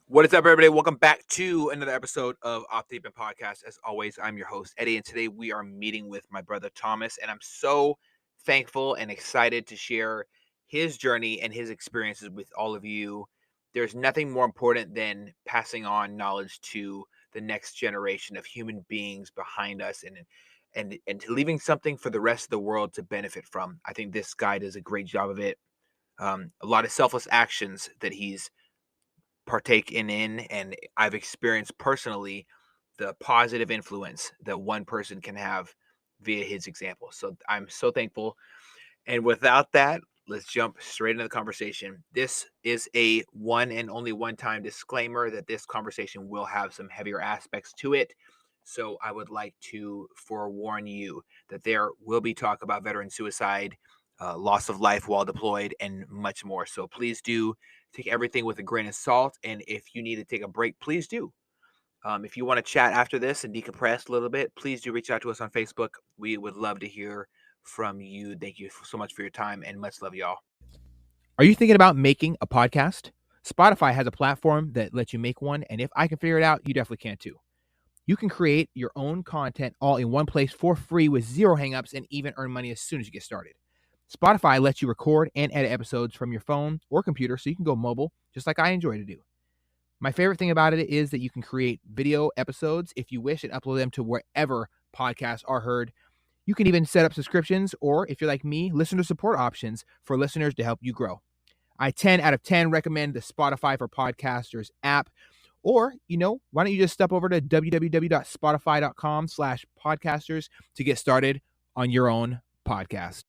What is up, everybody? Welcome back to another episode of Off the Deep End Podcast. As always, I'm your host, Eddie, and today we are meeting with my brother, Thomas, and I'm so thankful and excited to share his journey and his experiences with all of you. There's nothing more important than passing on knowledge to the next generation of human beings behind us and leaving something for the rest of the world to benefit from. I think this guy does a great job of it. A lot of selfless actions that he's partaken in, and I've experienced personally the positive influence that one person can have via his example. So I'm so thankful. And without that, let's jump straight into the conversation. This is a one and only one time disclaimer that this conversation will have some heavier aspects to it. So I would like to forewarn you that there will be talk about veteran suicide, loss of life while deployed, and much more. So please do take everything with a grain of salt. And if you need to take a break, please do. If you want to chat after this and decompress a little bit, please do reach out to us on Facebook. We would love to hear from you. Thank you so much for your time and much love, y'all. Are you thinking about making a podcast? Spotify has a platform that lets you make one. And if I can figure it out, you definitely can too. You can create your own content all in one place for free with zero hangups and even earn money as soon as you get started. Spotify lets you record and edit episodes from your phone or computer so you can go mobile, just like I enjoy to do. My favorite thing about it is that you can create video episodes if you wish and upload them to wherever podcasts are heard. You can even set up subscriptions or, if you're like me, listener support options for listeners to help you grow. I 10 out of 10 recommend the Spotify for Podcasters app. Or, why don't you just step over to www.spotify.com/podcasters to get started on your own podcast.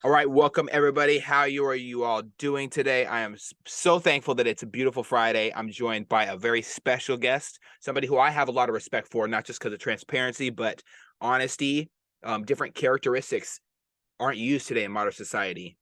All right, welcome everybody. How are you all doing today? I am so thankful that it's a beautiful Friday. I'm joined by a very special guest, somebody who I have a lot of respect for, not just because of transparency, but honesty. Different characteristics aren't used today in modern society.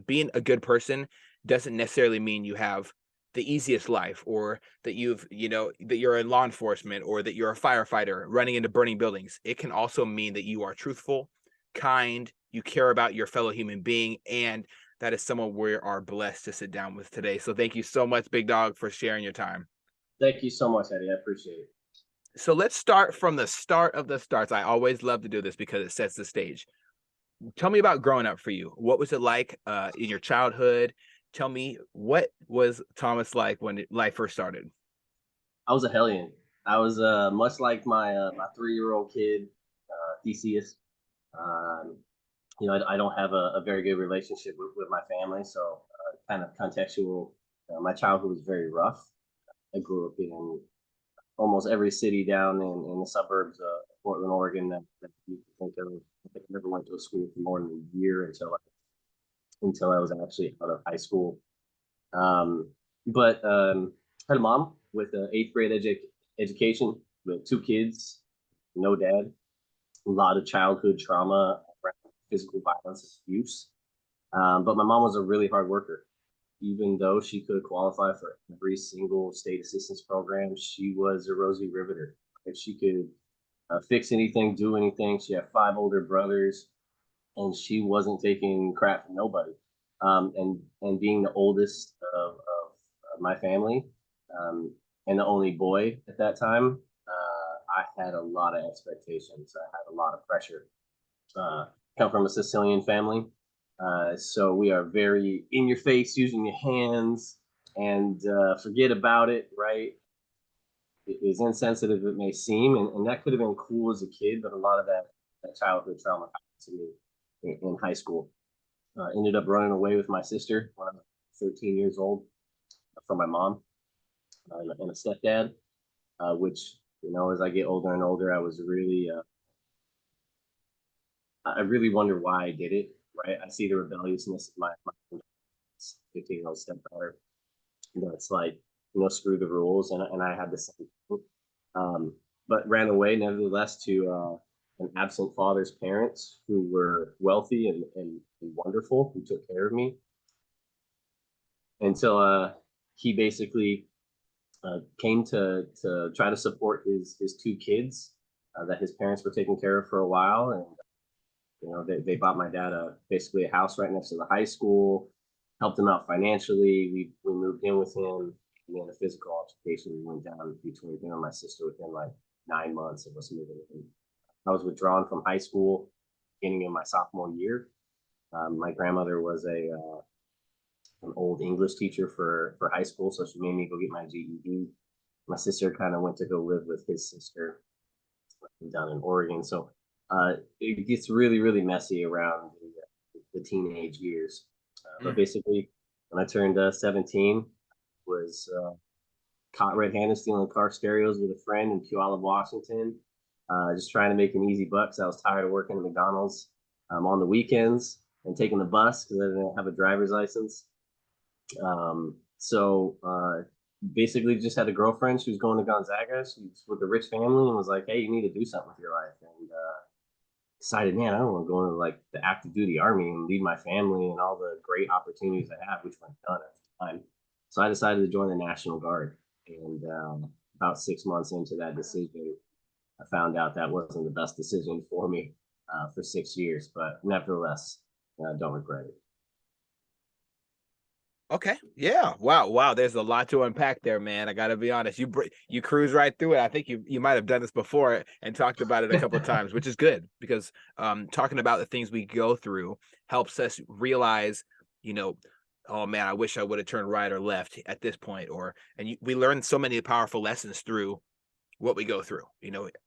Being a good person doesn't necessarily mean you have the easiest life, or that that you're in law enforcement, or that you're a firefighter running into burning buildings. It can also mean that you are truthful, kind, you care about your fellow human being, and that is someone we are blessed to sit down with today. So thank you so much, Big Dog, for sharing your time. Thank you so much, Eddie. I appreciate it. So let's start from the start of the starts. I always love to do this because it sets the stage. Tell me about growing up for you. What was it like in your childhood? Tell me, what was Thomas like when life first started? I was a hellion. I was much like my 3-year-old kid, Theseus. Um, I don't have a very good relationship with my family, so kind of contextual. My childhood was very rough. I grew up in almost every city down in the suburbs of Portland, Oregon that you can think of. I think I never went to a school for more than a year until I was actually out of high school. But I had a mom with an 8th grade education with 2 kids, no dad, a lot of childhood trauma, physical violence, abuse. But my mom was a really hard worker. Even though she could qualify for every single state assistance program, she was a rosy riveter. If she could fix anything, do anything, she had 5 older brothers, and she wasn't taking crap from nobody. And being the oldest of my family, and the only boy at that time, I had a lot of expectations. I had a lot of pressure. Come from a Sicilian family, so we are very in your face, using your hands, and forget about it, right? As insensitive as it may seem, and that could have been cool as a kid, but a lot of that childhood trauma happened to me in high school. Ended up running away with my sister when I was 13 years old from my mom and a stepdad, which, as I get older and older, I really wonder why I did it, right? I see the rebelliousness of my 15-year-old stepdaughter. It's like, screw the rules, and I had the same thing. But ran away nevertheless to an absent father's parents, who were wealthy and wonderful, who took care of me until he basically came to try to support his 2 kids that his parents were taking care of for a while. And they bought my dad basically a house right next to the high school, helped him out financially. We we moved in with him. And then the physical altercation went down between him and my sister within like 9 months of us moving in. I was withdrawn from high school beginning of my sophomore year. My grandmother was an old English teacher for high school, so she made me go get my GED. My sister kind of went to go live with his sister down in Oregon. So it gets really, really messy around the teenage years. But basically, when I turned 17, was caught red-handed stealing car stereos with a friend in Puyallup, Washington. Just trying to make an easy buck because I was tired of working at McDonald's on the weekends and taking the bus because I didn't have a driver's license. So basically just had a girlfriend. She was going to Gonzaga. She's with a rich family and was like, hey, you need to do something with your life. And decided, man, I don't want to go into like the active duty army and leave my family and all the great opportunities I have, which weren't done at the time. So I decided to join the National Guard. And about 6 months into that decision, I found out that wasn't the best decision for me for 6 years. But nevertheless, I don't regret it. Okay. Yeah. Wow. There's a lot to unpack there, man. I gotta be honest. You cruise right through it. I think you might have done this before and talked about it a couple of times, which is good because talking about the things we go through helps us realize, oh man, I wish I would have turned right or left at this point. We learn so many powerful lessons through what we go through.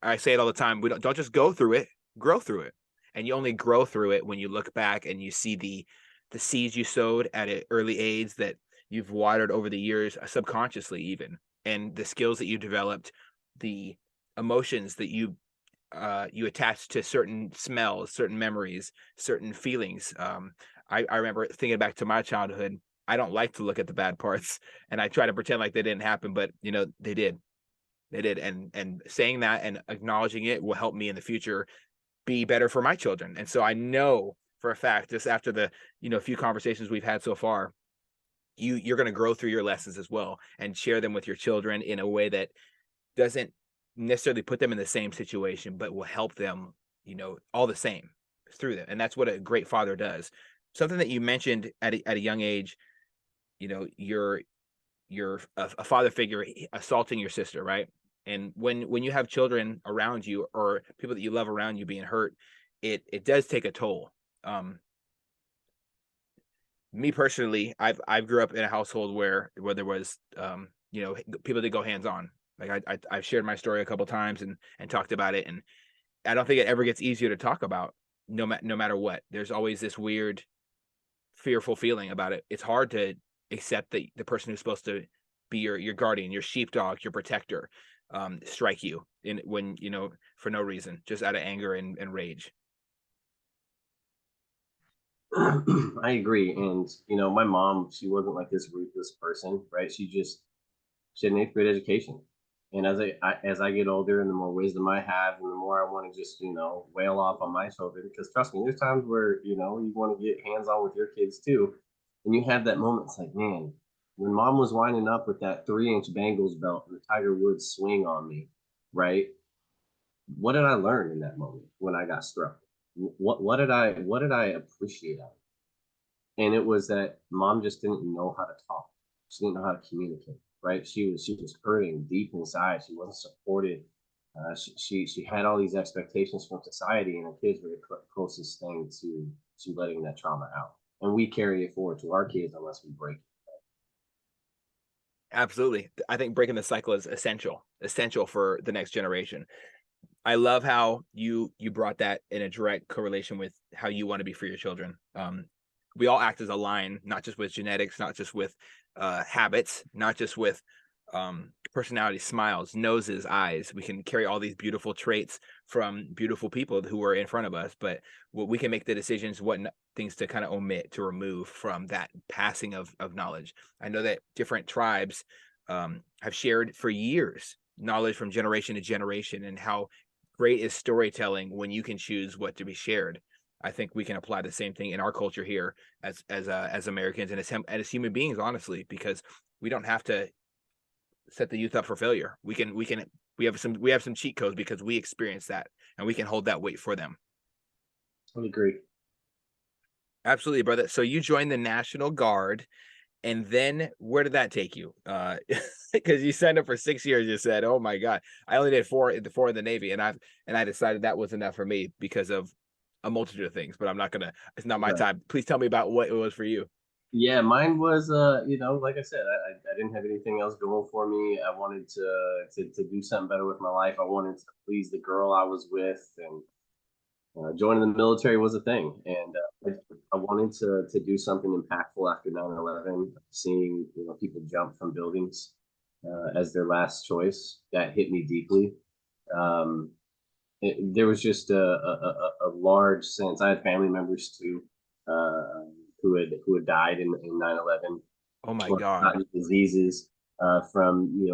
I say it all the time. We don't just go through it, grow through it, and you only grow through it when you look back and you see the seeds you sowed at an early age that you've watered over the years, subconsciously even, and the skills that you developed, the emotions that you attach to certain smells, certain memories, certain feelings. I remember thinking back to my childhood. I don't like to look at the bad parts, and I try to pretend like they didn't happen, but they did. They did, and saying that and acknowledging it will help me in the future be better for my children. And so I know for a fact, just after the few conversations we've had so far, you're going to grow through your lessons as well and share them with your children in a way that doesn't necessarily put them in the same situation, but will help them, all the same through them. And that's what a great father does. Something that you mentioned at a young age, you're a father figure assaulting your sister, right? And when you have children around you or people that you love around you being hurt, it does take a toll. Me personally, I've grew up in a household where there was people that go hands on. Like I've shared my story a couple times and talked about it, and I don't think it ever gets easier to talk about. No matter what, there's always this weird, fearful feeling about it. It's hard to accept that the person who's supposed to be your guardian, your sheepdog, your protector, strike you when for no reason, just out of anger and rage. I agree. And, my mom, she wasn't like this ruthless person, right? She had an 8th grade education. And as I get older and the more wisdom I have and the more I want to just, wail off on my children, because trust me, there's times where, you want to get hands on with your kids too. And you have that moment, it's like, man, when mom was winding up with that 3-inch Bengals belt and the Tiger Woods swing on me, right? What did I learn in that moment when I got struck? What did I appreciate of it? And it was that mom just didn't know how to talk. She didn't know how to communicate, right? She was hurting deep inside. She wasn't supported. She had all these expectations from society, and the kids were the closest thing to letting that trauma out. And we carry it forward to our kids unless we break it. Absolutely. I think breaking the cycle is essential for the next generation. I love how you brought that in a direct correlation with how you want to be for your children. We all act as a line, not just with genetics, not just with habits, not just with personality, smiles, noses, eyes. We can carry all these beautiful traits from beautiful people who are in front of us, but we can make the decisions what things to kind of omit, to remove from that passing of knowledge. I know that different tribes have shared for years knowledge from generation to generation, and how great is storytelling when you can choose what to be shared. I think we can apply the same thing in our culture here as Americans and as human beings, honestly, because we don't have to set the youth up for failure. We have some cheat codes because we experience that, and we can hold that weight for them. I agree. Absolutely, brother. So you joined the National Guard, And then where did that take you? Because you signed up for 6 years, you said, "Oh my God, I only did four in the Navy," and I decided that was enough for me because of a multitude of things. But I'm not gonna. It's not my Right. time. Please tell me about what it was for you. Yeah, mine was like I said, I didn't have anything else going for me. I wanted to do something better with my life. I wanted to please the girl I was with, and joining the military was a thing. And I wanted to do something impactful after 9/11. Seeing people jump from buildings as their last choice, that hit me deeply. Um, there was just a large sense. I had family members too, uh, who had died in 9/11 Oh my or God. gotten diseases from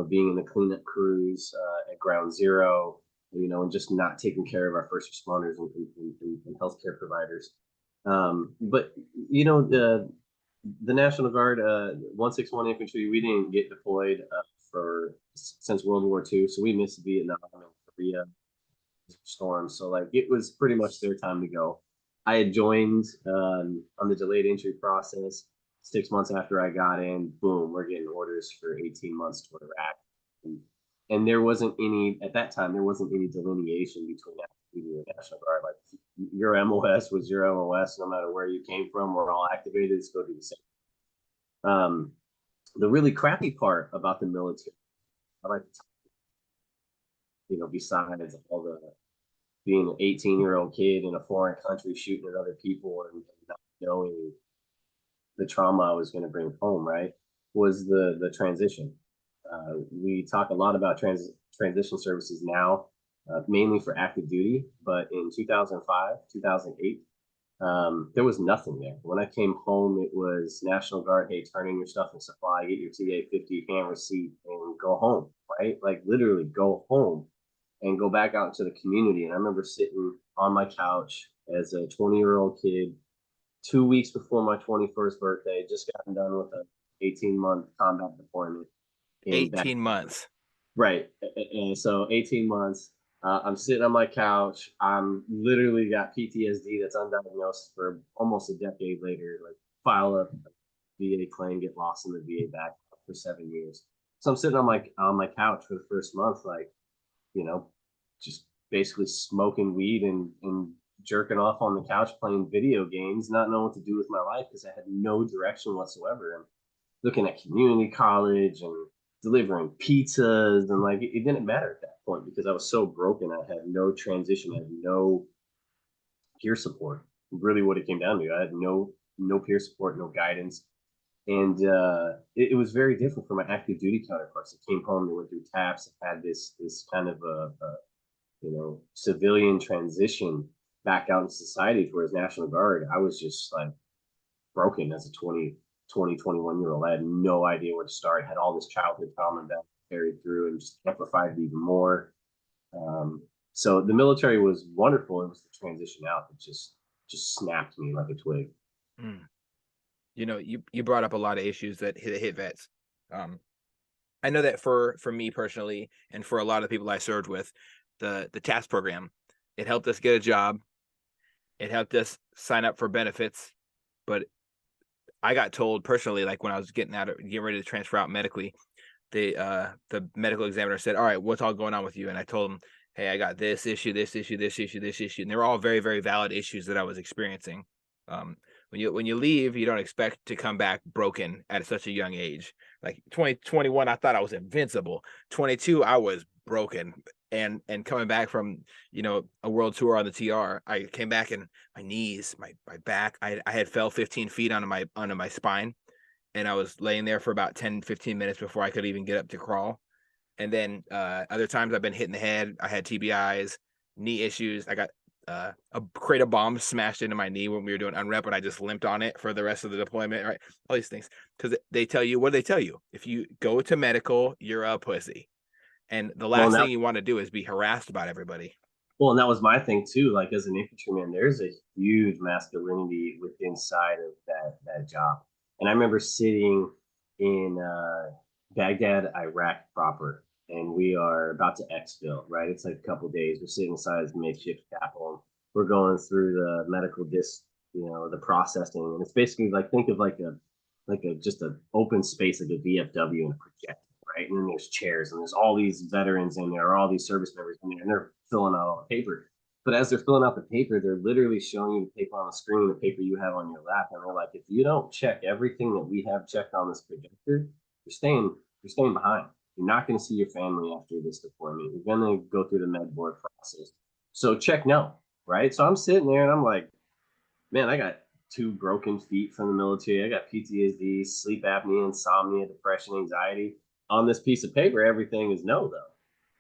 being in the cleanup crews at Ground Zero, and just not taking care of our first responders and healthcare providers. But the National Guard, 161 Infantry, we didn't get deployed for since World War II, so we missed Vietnam and Korea storms. So like it was pretty much their time to go. I had joined on the delayed entry process. 6 months after I got in, boom, we're getting orders for 18 months to Iraq. And there wasn't any, at that time, there wasn't any delineation between active duty and National Guard. Like your MOS was your MOS, no matter where you came from, we're all activated, it's going to be the same. The really crappy part about the military, I like to besides all the being an 18-year-old kid in a foreign country shooting at other people and not knowing the trauma I was going to bring home, right, was the transition. We talk a lot about transition services now, mainly for active duty, but in 2005, 2008, there was nothing there. When I came home, it was National Guard, hey, turn in your stuff and supply, get your TA-50 hand receipt, and go home, right? Like literally go home and go back out into the community. And I remember sitting on my couch as a 20-year-old kid, 2 weeks before my 21st birthday, just gotten done with an 18-month combat deployment in back. 18 months. Right. And so 18 months, I'm sitting on my couch. I'm literally got PTSD that's undiagnosed for almost a decade later. Like file a VA claim, get lost in the VA back for 7 years. So I'm sitting on my couch for the first month, like, you know, just basically smoking weed and jerking off on the couch playing video games, not knowing what to do with my life because I had no direction whatsoever. And looking at community college and delivering pizzas, and like it didn't matter at that point because I was so broken. I had no transition. I had no peer support. Really, what it came down to, I had no peer support, no guidance, and it was very different from my active duty counterparts. That came home, they went through TAPS, had this kind of a civilian transition back out in society. Whereas National Guard, I was just like broken as a 21-year-old. I had no idea where to start. I had all this childhood trauma that carried through and just amplified it even more. So the military was wonderful. It was the transition out that just snapped me like a twig. Mm. You brought up a lot of issues that hit vets. Um, I know that for me personally, and for a lot of people I served with, the task program, it helped us get a job. It helped us sign up for benefits, but I got told personally, like when I was getting ready to transfer out medically, the medical examiner said, "All right, what's all going on with you?" And I told him, "Hey, I got this issue, this issue, this issue, this issue," and they were all very, very valid issues that I was experiencing. When you leave, you don't expect to come back broken at such a young age. Like 2021, I thought I was invincible. 22, I was broken. And coming back from a world tour on the TR, I came back and my knees, my back, I had fell 15 feet onto my spine, and I was laying there for about 10-15 minutes before I could even get up to crawl. And then other times I've been hit in the head. I had TBIs, knee issues. I got a crate of bombs smashed into my knee when we were doing unrep, and I just limped on it for the rest of the deployment. Right, all these things, because they tell you, what do they tell you? If you go to medical, you're a pussy, and the Well, last now, thing you want to do is be harassed about everybody. well, and that was my thing too. Like as an infantryman, there's a huge masculinity within inside of that job. And I remember sitting in Baghdad, Iraq proper, and we are about to exfil. Right, it's like a couple of days. We're sitting inside this makeshift capital. We're going through the medical the processing, and it's basically like think of like a just an open space, like a VFW and a projector, right? And then there's chairs and there's all these veterans in there, or all these service members in there, and they're filling out all the paper. But as they're filling out the paper, they're literally showing you the paper on the screen, the paper you have on your lap, and they're like, if you don't check everything that we have checked on this projector, you're staying behind. You're not going to see your family after this deployment. You're going to go through the med board process. So check no, right? So I'm sitting there and I'm like, man, I got 2 broken feet from the military. I got PTSD, sleep apnea, insomnia, depression, anxiety. On this piece of paper, everything is no, though,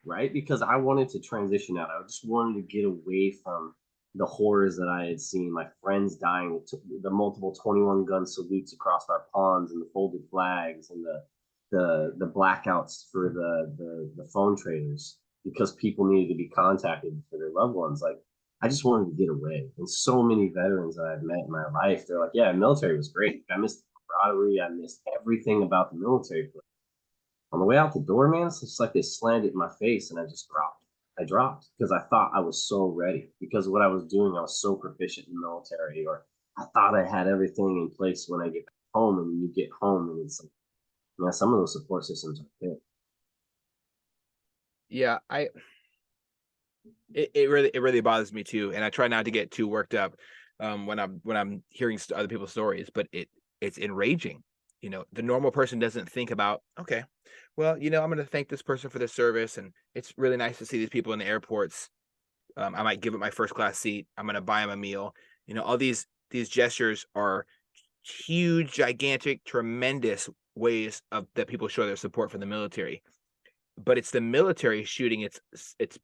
right? Because I wanted to transition out. I just wanted to get away from the horrors that I had seen, my friends dying, the multiple 21 gun salutes across our ponds, and the folded flags, and the blackouts for the phone traders because people needed to be contacted for their loved ones. Like, I just wanted to get away. And so many veterans that I've met in my life, they're like, yeah, military was great. I missed the camaraderie. I missed everything about the military. But on the way out the door, man, it's just like they slammed it in my face and I just dropped. I dropped because I thought I was so ready because of what I was doing. I was so proficient in the military, or I thought I had everything in place when I get home. And when you get home, and it's like, yeah, some of those support systems are good. Yeah, it really bothers me too, and I try not to get too worked up when I'm hearing other people's stories, but it's enraging. The normal person doesn't think about, okay, well, I'm going to thank this person for their service, and it's really nice to see these people in the airports. I might give up my first class seat. I'm going to buy them a meal. All these gestures are huge, gigantic, tremendous ways that people show their support for the military. But it's the military shooting its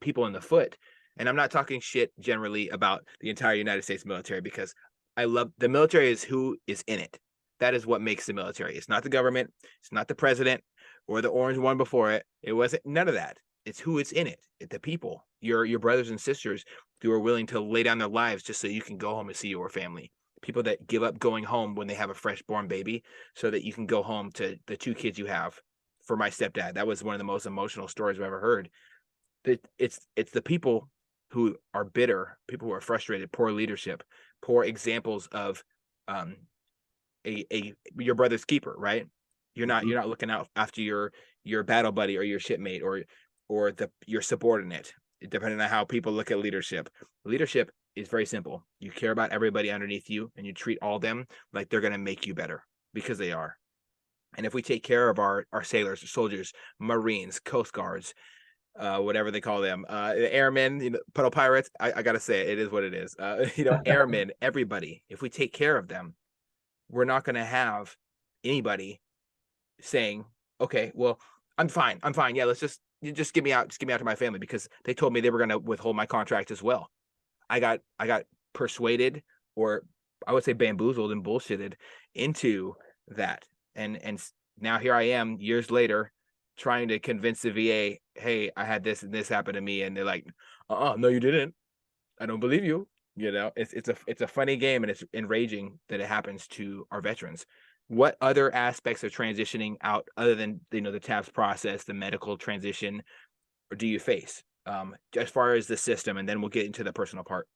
people in the foot. And I'm not talking shit generally about the entire United States military, because I love the military is who is in it. That is what makes the military. It's not the government. It's not the president or the orange one before it. It wasn't none of that. It's who it's in it. The people, your brothers and sisters who are willing to lay down their lives just so you can go home and see your family. People that give up going home when they have a fresh born baby so that you can go home to the 2 kids you have. For my stepdad, that was one of the most emotional stories I've ever heard. It's the people who are bitter, people who are frustrated, poor leadership, poor examples of a your brother's keeper, right? You're not Mm-hmm. you're not looking out after your battle buddy or your shipmate or your subordinate, depending on how people look at leadership. Leadership is very simple. You care about everybody underneath you and you treat all them like they're going to make you better, because they are. And if we take care of our sailors, soldiers, Marines, Coast Guards, whatever they call them, airmen, puddle pirates, I gotta say it is what it is. Airmen, everybody. If we take care of them, we're not gonna have anybody saying, "Okay, well, I'm fine. I'm fine. Yeah, just get me out. Just get me out to my family," because they told me they were gonna withhold my contract as well. I got persuaded, or I would say bamboozled and bullshitted into that. And now here I am years later trying to convince the VA, hey, I had this and this happened to me, and they're like, no, you didn't. I don't believe you. It's a funny game, and it's enraging that it happens to our veterans. What other aspects of transitioning out, other than the TAPS process, the medical transition, or do you face as far as the system? And then we'll get into the personal part.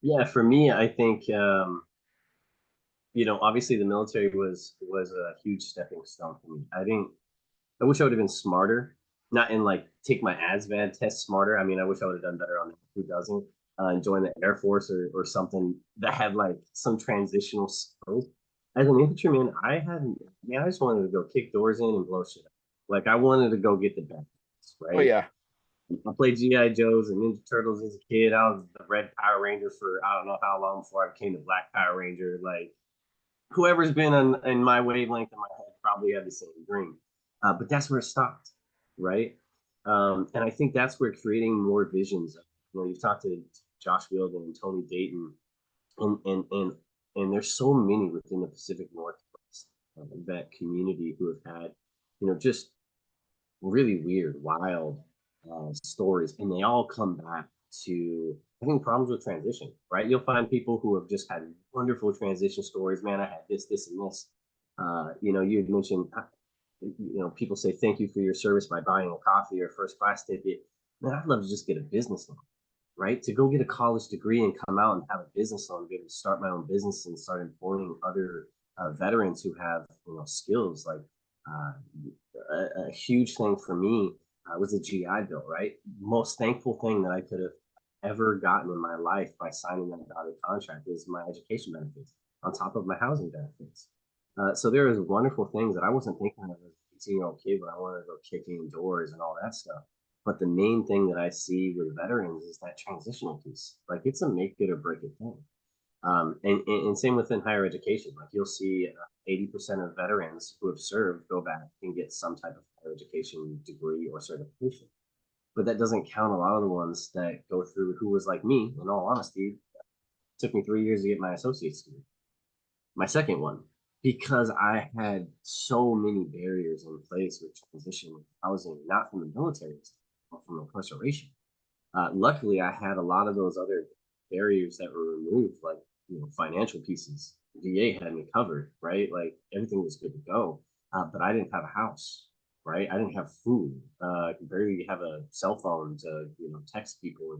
Yeah, for me, I think obviously the military was a huge stepping stone for me. I wish I would have been smarter, not in like take my ASVAB test smarter. I mean, I wish I would have done better on that. Who doesn't? And join the Air Force or something that had like some transitional scope. As an infantryman, I just wanted to go kick doors in and blow shit up. Like I wanted to go get the best, Oh right? yeah. I played GI Joes and Ninja Turtles as a kid. I was the Red Power Ranger for I don't know how long before I became the Black Power Ranger. Like whoever's been in my wavelength in my head probably had the same dream. But that's where it stopped, right? And I think that's where creating more visions. You've talked to Josh Wheeldon and Tony Dayton, and and and and there's so many within the Pacific Northwest, that community who have had, just really weird, wild stories, and they all come back to I think problems with transition. Right? You'll find people who have just had wonderful transition stories. Man, I had this, this, and this. You had mentioned, people say thank you for your service by buying a coffee or first class ticket. Man, I'd love to just get a business loan, right? To go get a college degree and come out and have a business loan, be able to start my own business and start employing other veterans who have skills. Like uh, a huge thing for me was a GI Bill, right? Most thankful thing that I could have ever gotten in my life by signing that dotted contract is my education benefits on top of my housing benefits. So there is wonderful things that I wasn't thinking of as a 18-year-old kid when I wanted to go kicking doors and all that stuff. But the main thing that I see with veterans is that transitional piece. Like it's a make it or break it thing. And same within higher education. Like you'll see 80% of veterans who have served go back and get some type of higher education degree or certification. But that doesn't count a lot of the ones that go through who was like me, in all honesty. It took me 3 years to get my associate's degree, my second one, because I had so many barriers in place with transition with housing, not from the military, but from incarceration. Luckily, I had a lot of those other barriers that were removed, like financial pieces. VA had me covered, right? Like everything was good to go, but I didn't have a house, right? I didn't have food. I could barely have a cell phone to text people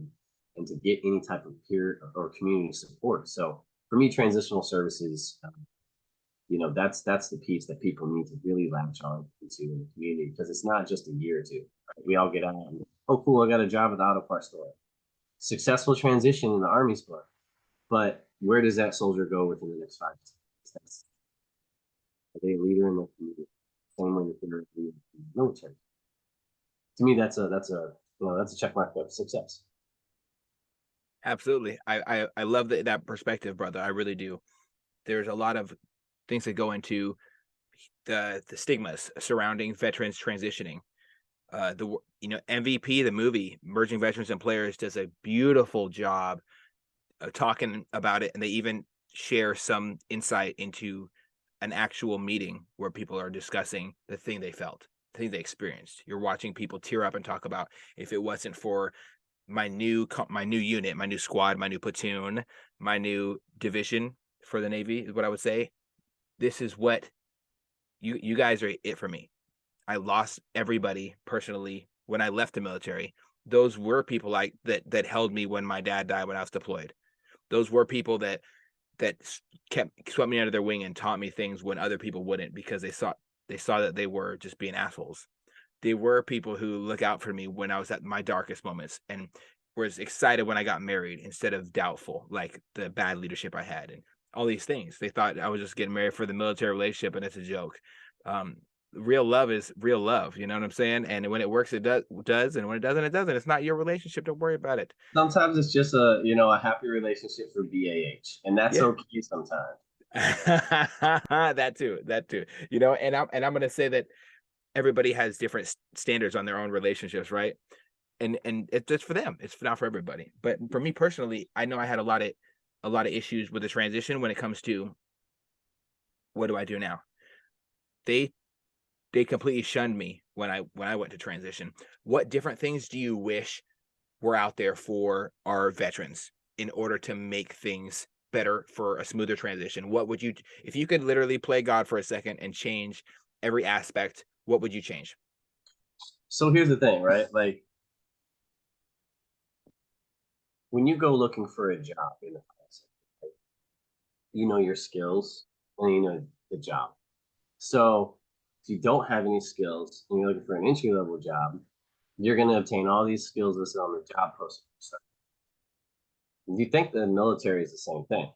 and to get any type of peer or community support. So for me, transitional services, that's the piece that people need to really latch on into in the community, because it's not just a year or two. Right? We all get out and, oh, cool, I got a job at the auto parts store. Successful transition in the Army's book, but where does that soldier go within the next 5 to 10 years? Are they a leader in the community? Same way that they're a leader in the military. To me, that's a check mark of success. Absolutely. I love that perspective, brother. I really do. There's a lot of things that go into the stigmas surrounding veterans transitioning. MVP, the movie Merging Veterans and Players, does a beautiful job of talking about it, and they even share some insight into an actual meeting where people are discussing the thing they felt, the thing they experienced. You're watching people tear up and talk about, if it wasn't for my new unit, my new squad, my new platoon, my new division for the Navy, is what I would say. This is what you guys are it for me. I lost everybody personally when I left the military. Those were people like that held me when my dad died when I was deployed. Those were people that kept swept me under their wing and taught me things when other people wouldn't, because they saw that they were just being assholes. They were people who look out for me when I was at my darkest moments and was excited when I got married instead of doubtful, like the bad leadership I had and all these things. They thought I was just getting married for the military relationship, and it's a joke. Um, Real love is real love. You know what I'm saying? And when it works, it does, and when it doesn't, it doesn't. It's not your relationship. Don't worry about it. Sometimes it's just a happy relationship for BAH, and that's Yeah. okay sometimes. That too. That too. And I'm gonna say that everybody has different standards on their own relationships, right? And it's for them. It's not for everybody. But for me personally, I know I had a lot of issues with the transition when it comes to what do I do now? They they completely shunned me when I went to transition. What different things do you wish were out there for our veterans in order to make things better for a smoother transition? What would you, if you could literally play God for a second and change every aspect, what would you change? So here's the thing, right? Like when you go looking for a job in the past, you know your skills and you know the job. So if you don't have any skills and you're looking for an entry level job, you're going to obtain all these skills listed on the job posting. So if you think the military is the same thing,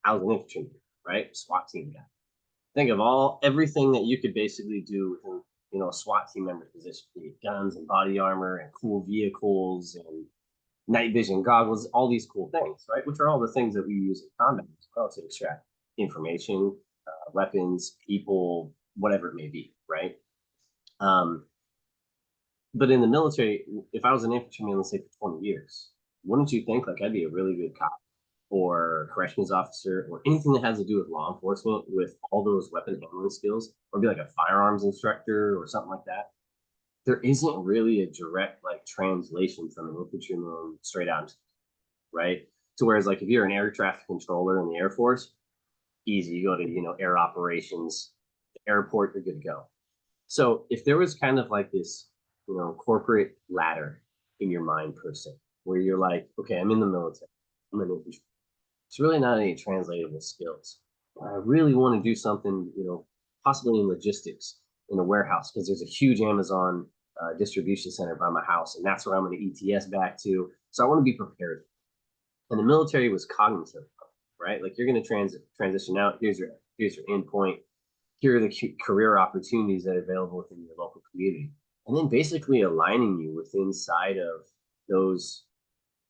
I was an infantryman, right? SWAT team guy. Think of everything that you could basically do within a SWAT team member position. You get guns and body armor and cool vehicles and night vision goggles, all these cool things, right? Which are all the things that we use in combat as well to extract information, weapons, people, whatever it may be, right? Um, but in the military, if I was an infantryman, let's say for 20 years, wouldn't you think like I'd be a really good cop or corrections officer or anything that has to do with law enforcement with all those weapon handling skills, or be like a firearms instructor or something like that? There isn't really a direct like translation from an infantryman straight out, right? To whereas like if you're an air traffic controller in the Air Force, easy, you go to air operations, the airport, you're good to go. So if there was kind of like this corporate ladder in your mind per se, where you're like, okay, I'm in the military, I'm in infantry. It's really not any translatable skills. I really want to do something, possibly in logistics in a warehouse because there's a huge Amazon distribution center by my house, and that's where I'm going to ETS back to. So I want to be prepared. And the military was cognitive, right? Like you're going to transition out. Here's your endpoint. Here are the career opportunities that are available within your local community, and then basically aligning you with inside of those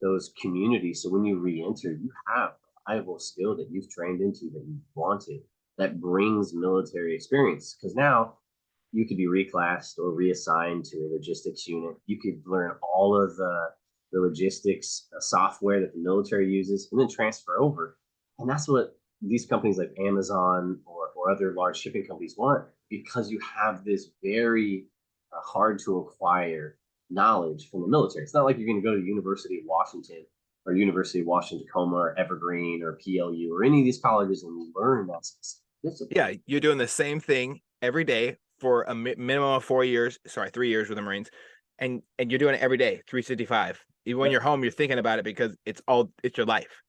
those communities. So when you re-enter, you have a viable skill that you've trained into that you wanted that brings military experience. Because now you could be reclassed or reassigned to a logistics unit. You could learn all of the logistics software that the military uses and then transfer over. And that's what these companies like Amazon or other large shipping companies want because you have this very hard to acquire knowledge from the military. It's not like you're going to go to University of Washington or University of Washington Tacoma or Evergreen or PLU or any of these colleges and learn that discipline. Yeah, you're doing the same thing every day for a minimum of 3 years with the Marines, and you're doing it every day, 365. Even when you're home, you're thinking about it because it's your life.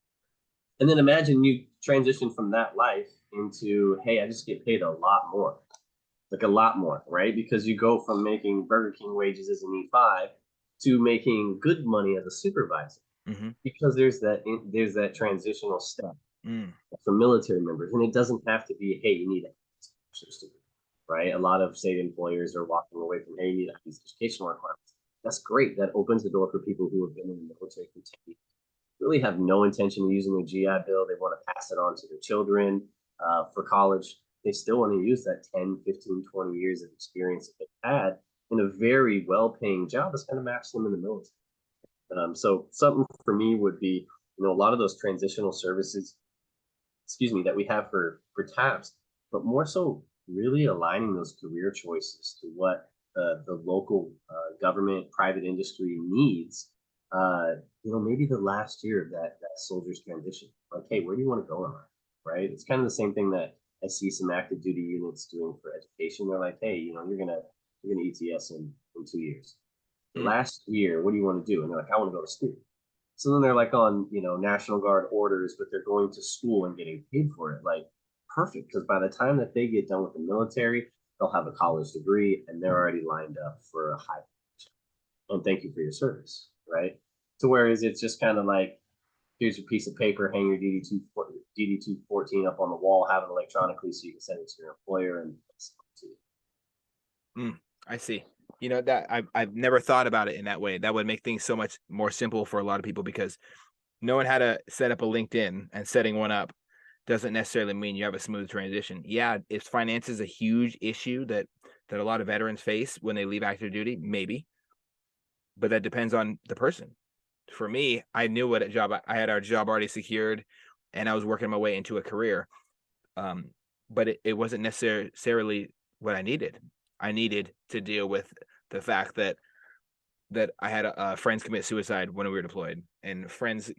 And then imagine you transition from that life into, hey, I just get paid a lot more. Like a lot more, right? Because you go from making Burger King wages as an E5 to making good money as a supervisor. Mm-hmm. Because there's that transitional step for military members. And it doesn't have to be, hey, you need a right? A lot of state employers are walking away from, hey, you need these educational requirements. That's great. That opens the door for people who have been in the military continue really have no intention of using their GI Bill. They want to pass it on to their children for college. They still want to use that 10, 15, 20 years of experience that they've had in a very well-paying job that's going to match them in the military. So something for me would be, a lot of those transitional services, that we have for TAPS, but more so really aligning those career choices to what the local government, private industry needs. Maybe the last year of that soldier's transition. Like, hey, where do you want to go in life? Right? It's kind of the same thing that I see some active duty units doing for education. They're like, hey, you're gonna ETS in 2 years. The last year, what do you want to do? And they're like, I want to go to school. So then they're like on, National Guard orders, but they're going to school and getting paid for it. Like, perfect, because by the time that they get done with the military, they'll have a college degree and they're already lined up for a high position. And thank you for your service, right? To whereas it's just kind of like, here's your piece of paper, hang your DD-214 up on the wall, have it electronically so you can send it to your employer and I see. That I've never thought about it in that way. That would make things so much more simple for a lot of people because knowing how to set up a LinkedIn and setting one up doesn't necessarily mean you have a smooth transition. Yeah, if finance is a huge issue that a lot of veterans face when they leave active duty, maybe. But that depends on the person. For me, I knew what job I had our job already secured and I was working my way into a career. But it wasn't necessarily what I needed. I needed to deal with the fact that I had friends commit suicide when we were deployed, and friends,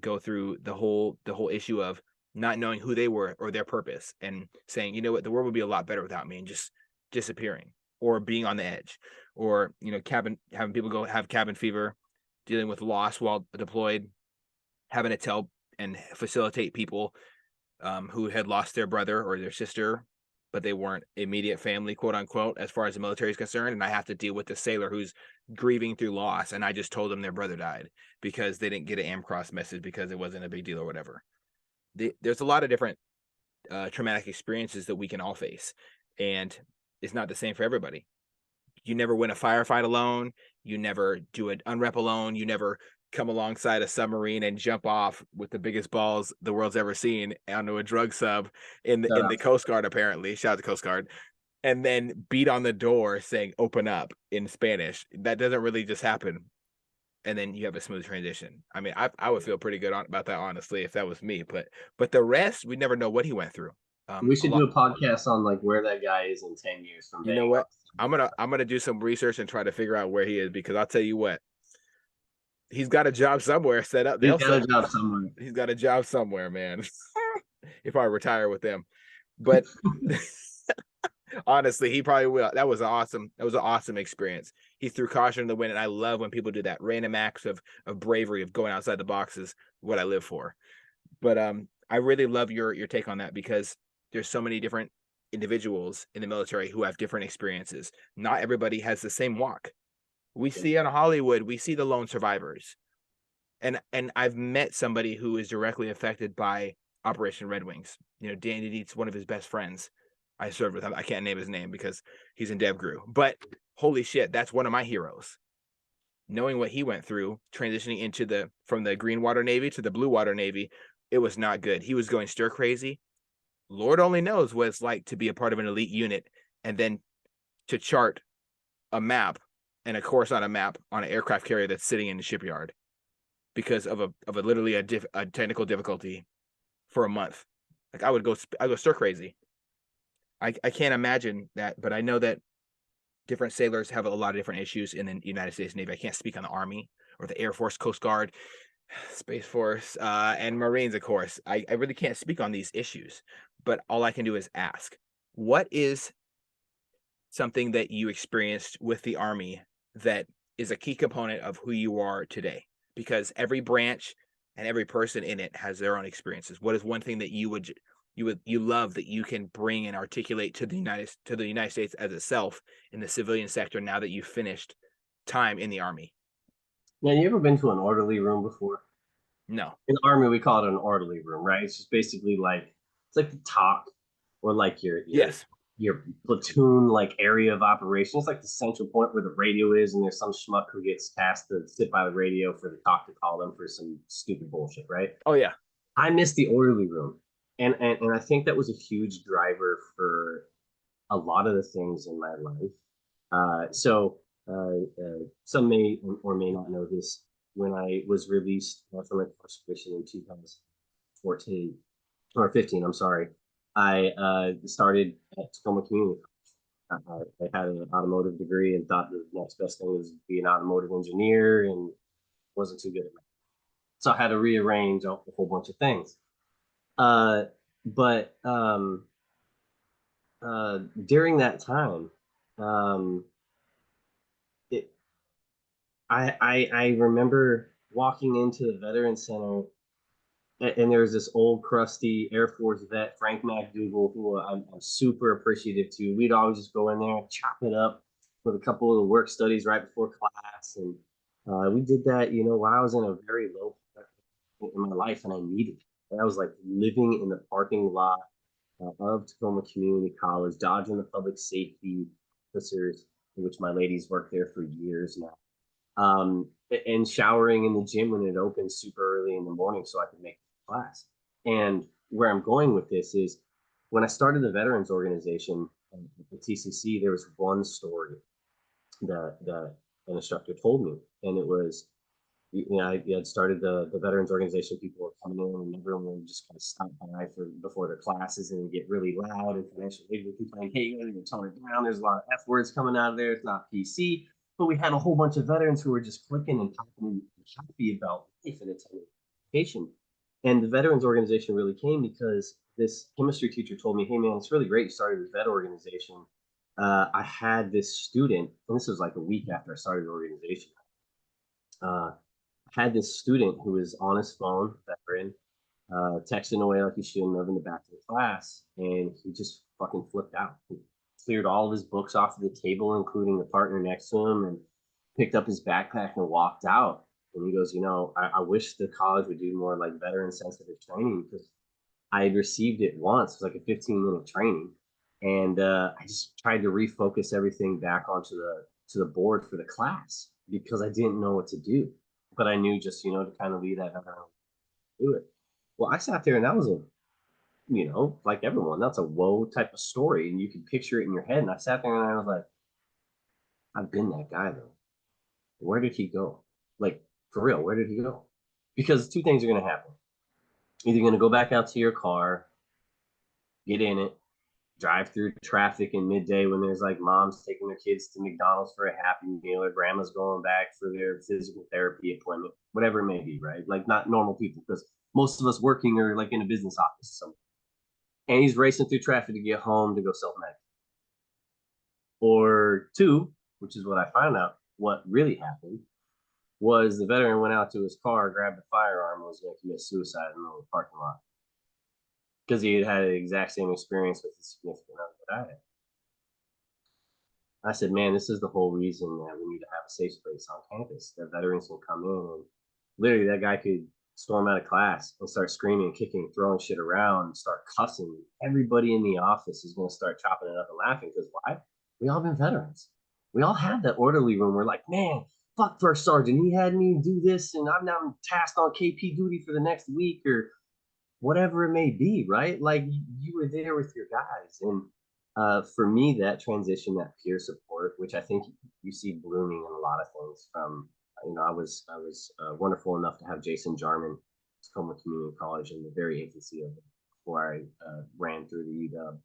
go through the whole issue of not knowing who they were or their purpose, and saying, you know what, the world would be a lot better without me, and just disappearing or being on the edge, or having people go have cabin fever, dealing with loss while deployed, having to tell and facilitate people who had lost their brother or their sister, but they weren't immediate family, quote unquote, as far as the military is concerned. And I have to deal with the sailor who's grieving through loss. And I just told them their brother died because they didn't get an AMCROSS message because it wasn't a big deal or whatever. There's a lot of different traumatic experiences that we can all face. And it's not the same for everybody. You never win a firefight alone. You never do an unrep alone. You never come alongside a submarine and jump off with the biggest balls the world's ever seen onto a drug sub in the Coast Guard, apparently. Shout out to Coast Guard. And then beat on the door saying open up in Spanish. That doesn't really just happen. And then you have a smooth transition. I mean, I would feel pretty good about that, honestly, if that was me. But the rest, we never know what he went through. We should do a podcast on like where that guy is in 10 years from. You know what? I'm gonna do some research and try to figure out where he is, because I'll tell you what, he's got a job somewhere set up. He's got a job somewhere. He's got a job somewhere, man. If I retire with them, but Honestly, he probably will. That was awesome. That was an awesome experience. He threw caution to the wind, and I love when people do that random acts of bravery of going outside the box is what I live for. But I really love your take on that because there's so many different individuals in the military who have different experiences. Not everybody has the same walk. We Yeah. see on Hollywood, we see the lone survivors. And I've met somebody who is directly affected by Operation Red Wings. You know, Danny Deet's one of his best friends. I served with him. I can't name his name because he's in DevGru. But holy shit, that's one of my heroes. Knowing what he went through, transitioning into the from the green water navy to the blue water navy, it was not good. He was going stir crazy. Lord only knows what it's like to be a part of an elite unit and then to chart a map and a course on a map on an aircraft carrier that's sitting in the shipyard because of a literally a technical difficulty for a month. Like I go stir crazy. I can't imagine that, but I know that different sailors have a lot of different issues in the United States Navy. I can't speak on the Army or the Air Force, Coast Guard, Space Force, and Marines, of course. I really can't speak on these issues, but all I can do is ask. What is something that you experienced with the Army that is a key component of who you are today? Because every branch and every person in it has their own experiences. What is one thing that you love that you can bring and articulate to the United States as itself in the civilian sector now that you've finished time in the Army? Now, you ever been to an orderly room before? No. In the army, we call it an orderly room, right? It's just basically like it's like the talk or like Yes. your platoon like area of operation. It's like the central point where the radio is, and there's some schmuck who gets tasked to sit by the radio for the talk to call them for some stupid bullshit, right? Oh yeah. I miss the orderly room, and I think that was a huge driver for a lot of the things in my life. Some may or may not know this. When I was released from incarceration in 2014 or 15, I'm sorry, I started at Tacoma Community. I had an automotive degree and thought the next best thing was to be an automotive engineer, and wasn't too good at math. So I had to rearrange a whole bunch of things. Uh, but During that time, um, it, I remember walking into the Veteran Center, and there was this old crusty Air Force vet, Frank McDougal, who I'm super appreciative to. We'd always just go in there, chop it up with a couple of the work studies right before class, and we did that, while I was in a very low point in my life, and I needed it. I was like living in the parking lot of Tacoma Community College, dodging the public safety officers, which my ladies worked there for years now, and showering in the gym when it opens super early in the morning so I could make class. And where I'm going with this is when I started the veterans organization at TCC, there was one story that an instructor told me, and it was I had started the veterans organization. People were coming in, and everyone would just kind of stop by for before their classes and get really loud. And financial aid would complain, "Hey, you gotta tone it down. There's a lot of F words coming out of there. It's not PC." But we had a whole bunch of veterans who were just clicking and talking happy about life and its education. And the veterans organization really came because this chemistry teacher told me, "Hey, man, it's really great you started this vet organization." I had this student, and this was like a week after I started the organization. Uh, had this student who was on his phone, veteran, texting away like he shouldn't have in the back of the class, and he just fucking flipped out. He cleared all of his books off the table, including the partner next to him, and picked up his backpack and walked out. And he goes, I wish the college would do more like veteran sensitive training because I had received it once. It was like a 15-minute training, and I just tried to refocus everything back onto the board for the class because I didn't know what to do, but I knew just to kind of lead that do it. Well, I sat there and that was like everyone, that's a whoa type of story, and you can picture it in your head. And I sat there and I was like, I've been that guy though. Where did he go? Like for real, where did he go? Because two things are going to happen. Either you're going to go back out to your car, get in it, drive through traffic in midday when there's like moms taking their kids to McDonald's for a Happy Meal or grandma's going back for their physical therapy appointment, whatever it may be, right? Like not normal people because most of us working are like in a business office. So, and he's racing through traffic to get home to go self-medicate. Or two, which is what I found out, what really happened was the veteran went out to his car, grabbed a firearm, and was going to commit suicide in the middle of the parking lot because he had had the exact same experience with his significant other that I had. I said, man, this is the whole reason that we need to have a safe space on campus that veterans can come in and literally that guy could storm out of class and start screaming, kicking, throwing shit around, and start cussing. Everybody in the office is going to start chopping it up and laughing because why? We all been veterans. We all had that orderly room. We're like, man, fuck first sergeant. He had me do this, and I'm now tasked on KP duty for the next week or whatever it may be, right? Like you were there with your guys. And for me, that transition, that peer support, which I think you see blooming in a lot of things from, I was wonderful enough to have Jason Jarman, Tacoma Community College in the very infancy of it before I ran through the UW.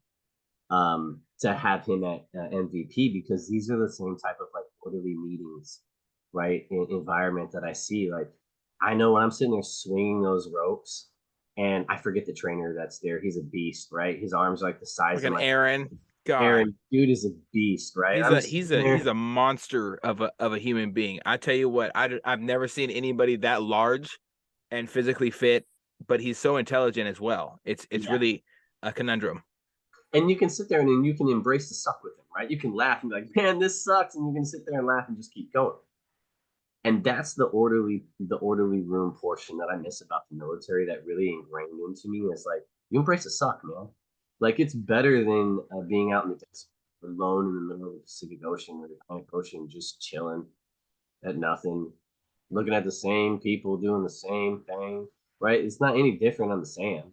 To have him at MVP because these are the same type of like quarterly meetings, right? Environment that I see. Like I know when I'm sitting there swinging those ropes, and I forget the trainer that's there. He's a beast, right? His arms are like the size Like of an my Aaron. God. Aaron. Dude is a beast, right? He's a monster of a human being. I tell you what, I've never seen anybody that large and physically fit, but he's so intelligent as well. It's really a conundrum. And you can sit there and you can embrace the suck with him, right? You can laugh and be like, man, this sucks, and you can sit there and laugh and just keep going. And that's the orderly room portion that I miss about the military that really ingrained into me is like you embrace the suck, man. Like it's better than being out in the desert alone in the middle of the Pacific Ocean or the Atlantic Ocean, just chilling at nothing, looking at the same people doing the same thing, right? It's not any different on the sand,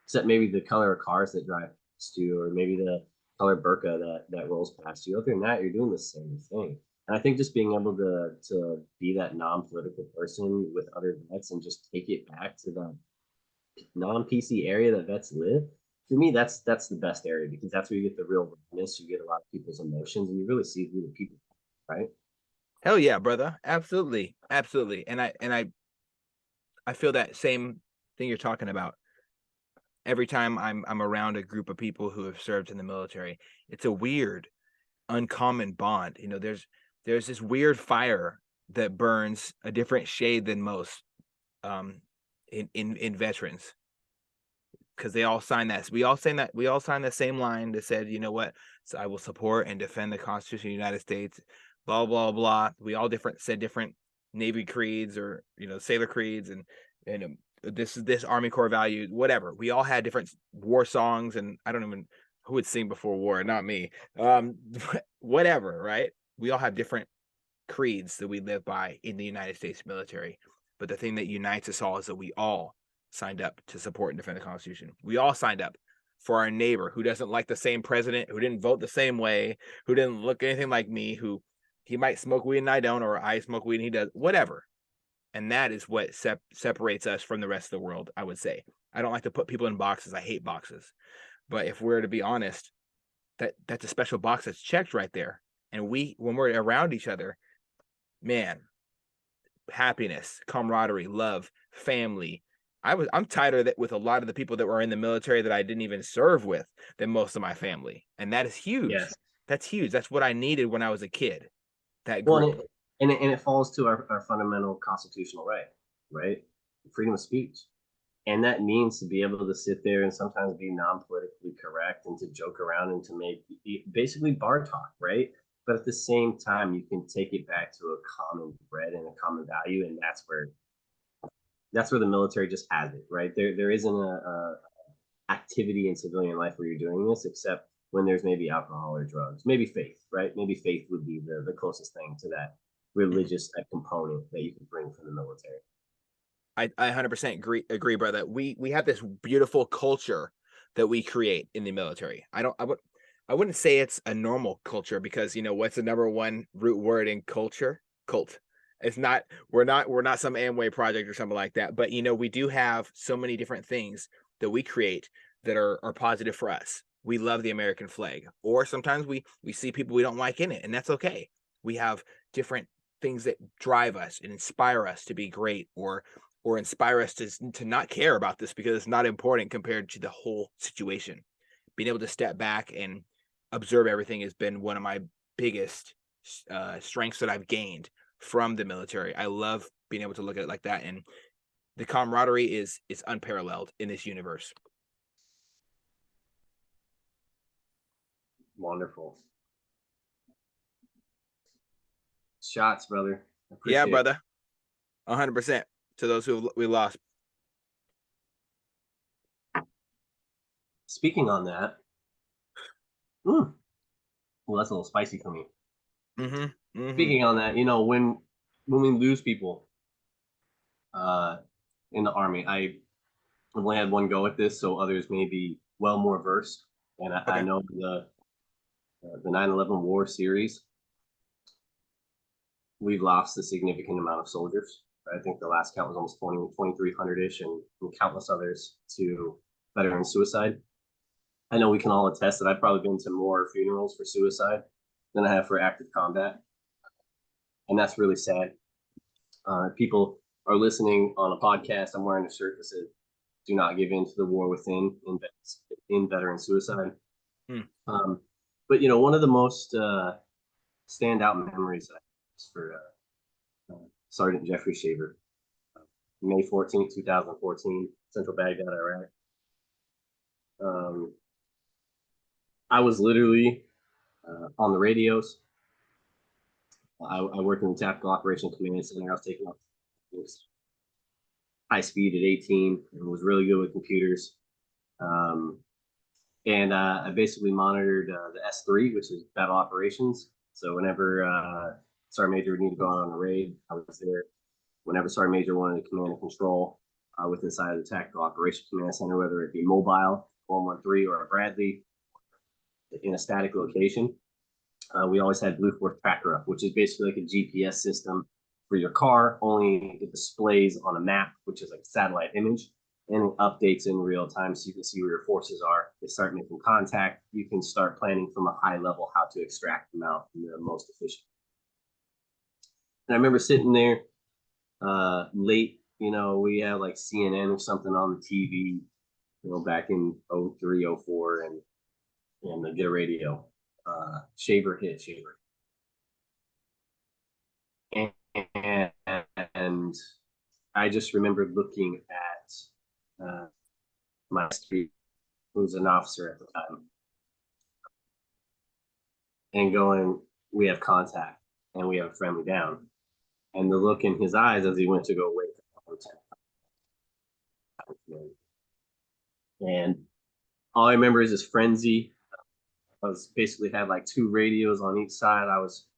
except maybe the color of cars that drive past you, or maybe the color burqa that rolls past you. Other than that, you're doing the same thing. And I think just being able to be that non-political person with other vets and just take it back to the non-PC area that vets live, for me, that's the best area because that's where you get the real realness. You get a lot of people's emotions, and you really see who the people, right? Hell yeah, brother. Absolutely. Absolutely. And I feel that same thing you're talking about. Every time I'm around a group of people who have served in the military, it's a weird, uncommon bond. There's this weird fire that burns a different shade than most in veterans because they all sign that. We all sign the same line that said, you know what? So I will support and defend the Constitution of the United States. Blah blah blah. We all said different Navy creeds or sailor creeds and this Army Corps value, whatever. We all had different war songs, and I don't even who would sing before war, not me. Whatever, right? We all have different creeds that we live by in the United States military. But the thing that unites us all is that we all signed up to support and defend the Constitution. We all signed up for our neighbor who doesn't like the same president, who didn't vote the same way, who didn't look anything like me, who he might smoke weed and I don't, or I smoke weed and he does, whatever. And that is what separates us from the rest of the world, I would say. I don't like to put people in boxes. I hate boxes. But if we're to be honest, that's a special box that's checked right there. And when we're around each other, man, happiness, camaraderie, love, family. I'm tighter with a lot of the people that were in the military that I didn't even serve with than most of my family. And that is huge. Yes. That's huge. That's what I needed when I was a kid. That Well, group. and it falls to our fundamental constitutional right? Freedom of speech. And that means to be able to sit there and sometimes be non-politically correct and to joke around and to make basically bar talk, right? But at the same time, you can take it back to a common thread and a common value, and that's where the military just has it, right? There isn't a activity in civilian life where you're doing this, except when there's maybe alcohol or drugs, maybe faith, right? Maybe faith would be the closest thing to that religious component that you can bring from the military. I 100% agree, brother. We have this beautiful culture that we create in the military. I wouldn't say it's a normal culture because what's the number one root word in culture? Cult. It's not. We're not some Amway project or something like that. But we do have so many different things that we create that are positive for us. We love the American flag, or sometimes we see people we don't like in it, and that's okay. We have different things that drive us and inspire us to be great, or inspire us to not care about this because it's not important compared to the whole situation. Being able to step back and observe everything has been one of my biggest strengths that I've gained from the military. I love being able to look at it like that, and the camaraderie is unparalleled in this universe. Wonderful. Shots, brother. Yeah, Appreciate it. brother. 100% to those who we lost. Speaking on that, well, that's a little spicy for me. Speaking on that, when we lose people in the army, I've only had one go at this, so others may be well more versed. And I Okay. know the 9/11 war series, we've lost a significant amount of soldiers. I think the last count was almost 2,300-ish, and countless others to veteran suicide. I know we can all attest that I've probably been to more funerals for suicide than I have for active combat. And that's really sad. People are listening on a podcast. I'm wearing a shirt that says, "Do not give in to the war within in veteran suicide." Hmm. But one of the most standout memories I have is for Sergeant Jeffrey Shaver, May 14th, 2014, Central Baghdad, Iraq. I was literally on the radios. I worked in the Tactical Operations Command Center. I was taking off high speed at 18 and was really good with computers. And I basically monitored the S3, which is battle operations. So whenever Sergeant Major would need to go out on a raid, I was there. Whenever Sergeant Major wanted to command and control with inside of the Tactical Operations Command Center, whether it be mobile, 113, or a Bradley in a static location, we always had Blue Force Tracker up, which is basically like a GPS system for your car, only it displays on a map, which is like a satellite image, and it updates in real time so you can see where your forces are. They start making contact. You can start planning from a high level how to extract them out in the most efficient. And I remember sitting there late, we had like CNN or something on the TV, back in 03, 04, and the get a radio. Shaver hit Shaver. And I just remember looking at my street, who was an officer at the time, and going, "We have contact and we have a friendly down." And the look in his eyes as he went to go wake up. And all I remember is this frenzy. I was basically had like two radios on each side. I was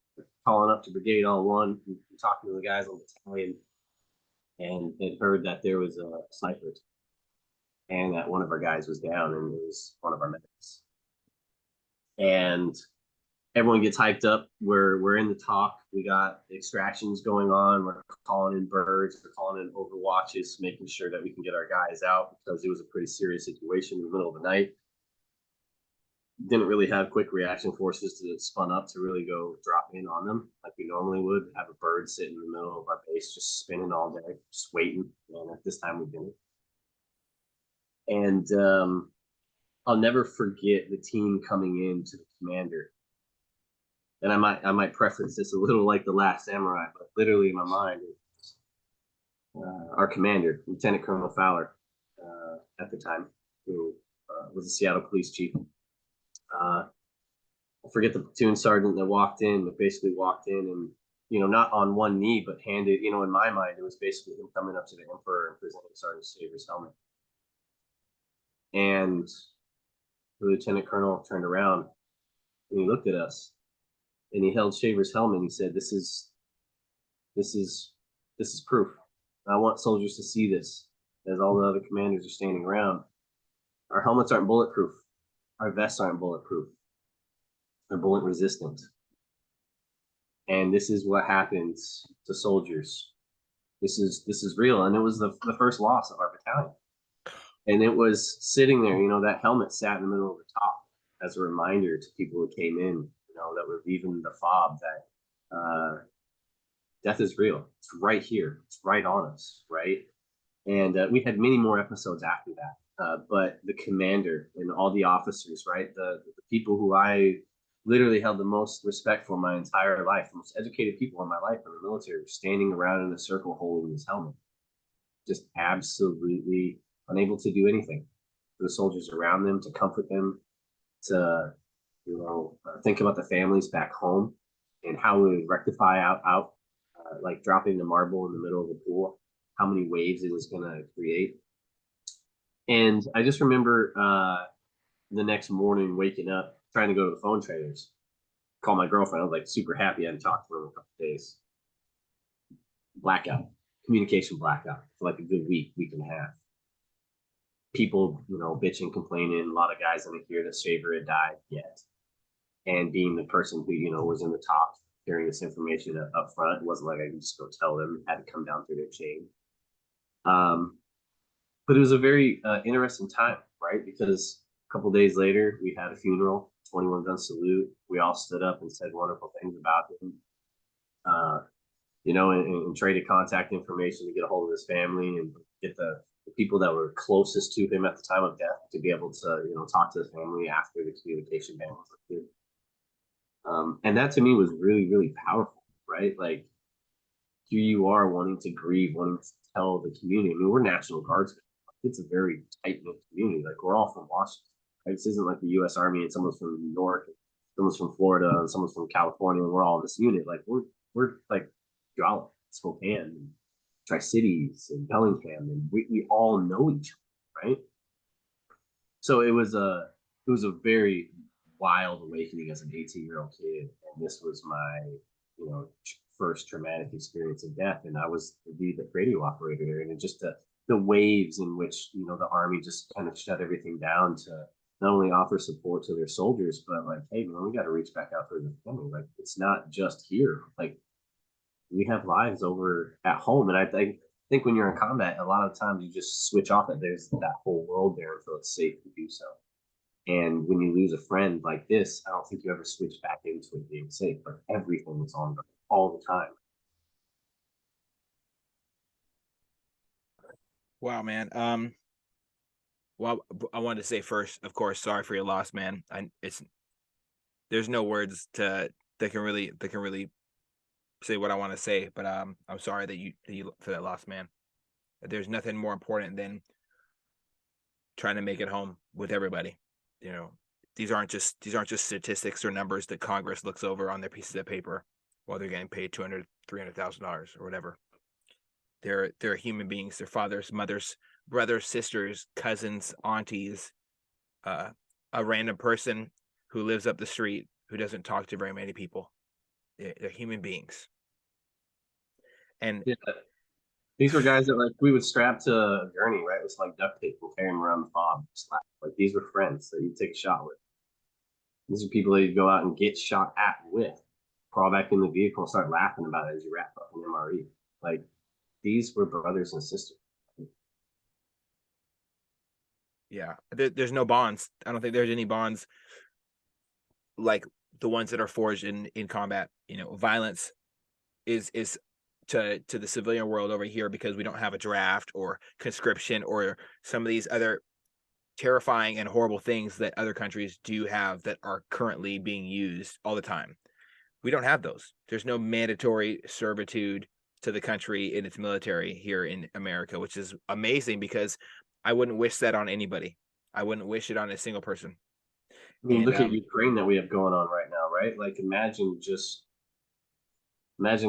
calling up to Brigade on one, and talking to the guys on the battalion, and had heard that there was a sniper and that one of our guys was down, and it was one of our medics. And everyone gets hyped up. We're in the talk. We got extractions going on. We're calling in birds. We're calling in overwatches, making sure that we can get our guys out because it was a pretty serious situation in the middle of the night. Didn't really have quick reaction forces to spun up to really go drop in on them like we normally would. Have a bird sitting in the middle of our base just spinning all day, just waiting. And at this time we didn't. And I'll never forget the team coming in to the commander. And I might preference this a little like The Last Samurai, but literally in my mind, our commander, Lieutenant Colonel Fowler, at the time, who was the Seattle police chief. I forget the platoon sergeant that walked in, but basically walked in and, not on one knee, but handed, in my mind, it was basically him coming up to the Emperor and presenting Sergeant Shaver's helmet. And the lieutenant colonel turned around and he looked at us and he held Shaver's helmet and he said, this is proof. I want soldiers to see this as all the other commanders are standing around. Our helmets aren't bulletproof. Our vests aren't bulletproof. They're bullet resistant. And this is what happens to soldiers. This is real. And it was the first loss of our battalion. And it was sitting there, that helmet sat in the middle of the top as a reminder to people who came in, that were leaving the fob that death is real. It's right here. It's right on us, right? And we had many more episodes after that. But the commander and all the officers, right? The people who I literally held the most respect for my entire life. The most educated people in my life in the military were standing around in a circle holding his helmet, just absolutely unable to do anything for the soldiers around them, to comfort them, to think about the families back home and how we would rectify out like dropping the marble in the middle of the pool, how many waves it was going to create. And I just remember the next morning waking up, trying to go to the phone traders, call my girlfriend. I was like super happy. I hadn't talked to her in a couple of days. Blackout, communication blackout for like a good week and a half. People, bitching, complaining. A lot of guys in here that shaver had died yet. And being the person who, was in the top hearing this information up front, it wasn't like I could just go tell them. It had to come down through their chain. But it was a very interesting time, right? Because a couple days later, we had a funeral, 21 gun salute. We all stood up and said wonderful things about him, and traded contact information to get a hold of his family and get the people that were closest to him at the time of death to be able to, talk to his family after the communication ban was lifted. And that to me was really, really powerful, right? Like, here you are wanting to grieve, wanting to tell the community. I mean, we're National Guardsmen. It's a very tight-knit community. Like, we're all from Washington. Right? This isn't like the U.S. Army and someone's from New York, someone's from Florida, and someone's from California, and we're all in this unit. Like, we're like Puyallup, Spokane, and Tri-Cities, and Bellingham, and we all know each other, right? So it was a very wild awakening as an 18-year-old kid, and this was my first traumatic experience of death, and I was the radio operator there, and just the waves in which the Army just kind of shut everything down to not only offer support to their soldiers, but like, hey man, we got to reach back out for the family. Like, it's not just here. Like, we have lives over at home, and I think when you're in combat, a lot of times you just switch off that there's that whole world there until it's safe to do so. And when you lose a friend like this, I don't think you ever switch back into it being safe, but everything is on all the time. Wow, man. Well, I wanted to say first, of course, sorry for your loss, man. There's no words that can really say what I want to say, but I'm sorry that you for that loss, man. There's nothing more important than trying to make it home with everybody. These aren't just statistics or numbers that Congress looks over on their pieces of paper while they're getting paid $200,000-$300,000 or whatever. They're human beings. Their fathers, mothers, brothers, sisters, cousins, aunties, a random person who lives up the street who doesn't talk to very many people. They're human beings. And yeah, these were guys that like we would strap to a gurney, right? It was like duct tape and carry them around the fob. Like, these were friends that you'd take a shot with. These are people that you'd go out and get shot at with. Crawl back in the vehicle and start laughing about it as you wrap up an MRE. Like, these were brothers and sisters. yeah, there's no bonds. I don't think there's any bonds like the ones that are forged in combat. Violence is to the civilian world over here because we don't have a draft or conscription or some of these other terrifying and horrible things that other countries do have that are currently being used all the time. We don't have those. There's no mandatory servitude to the country in its military here in America, which is amazing because I wouldn't wish that on anybody. I wouldn't wish it on a single person. I mean, And look at Ukraine that we have going on right now, right? Like, imagine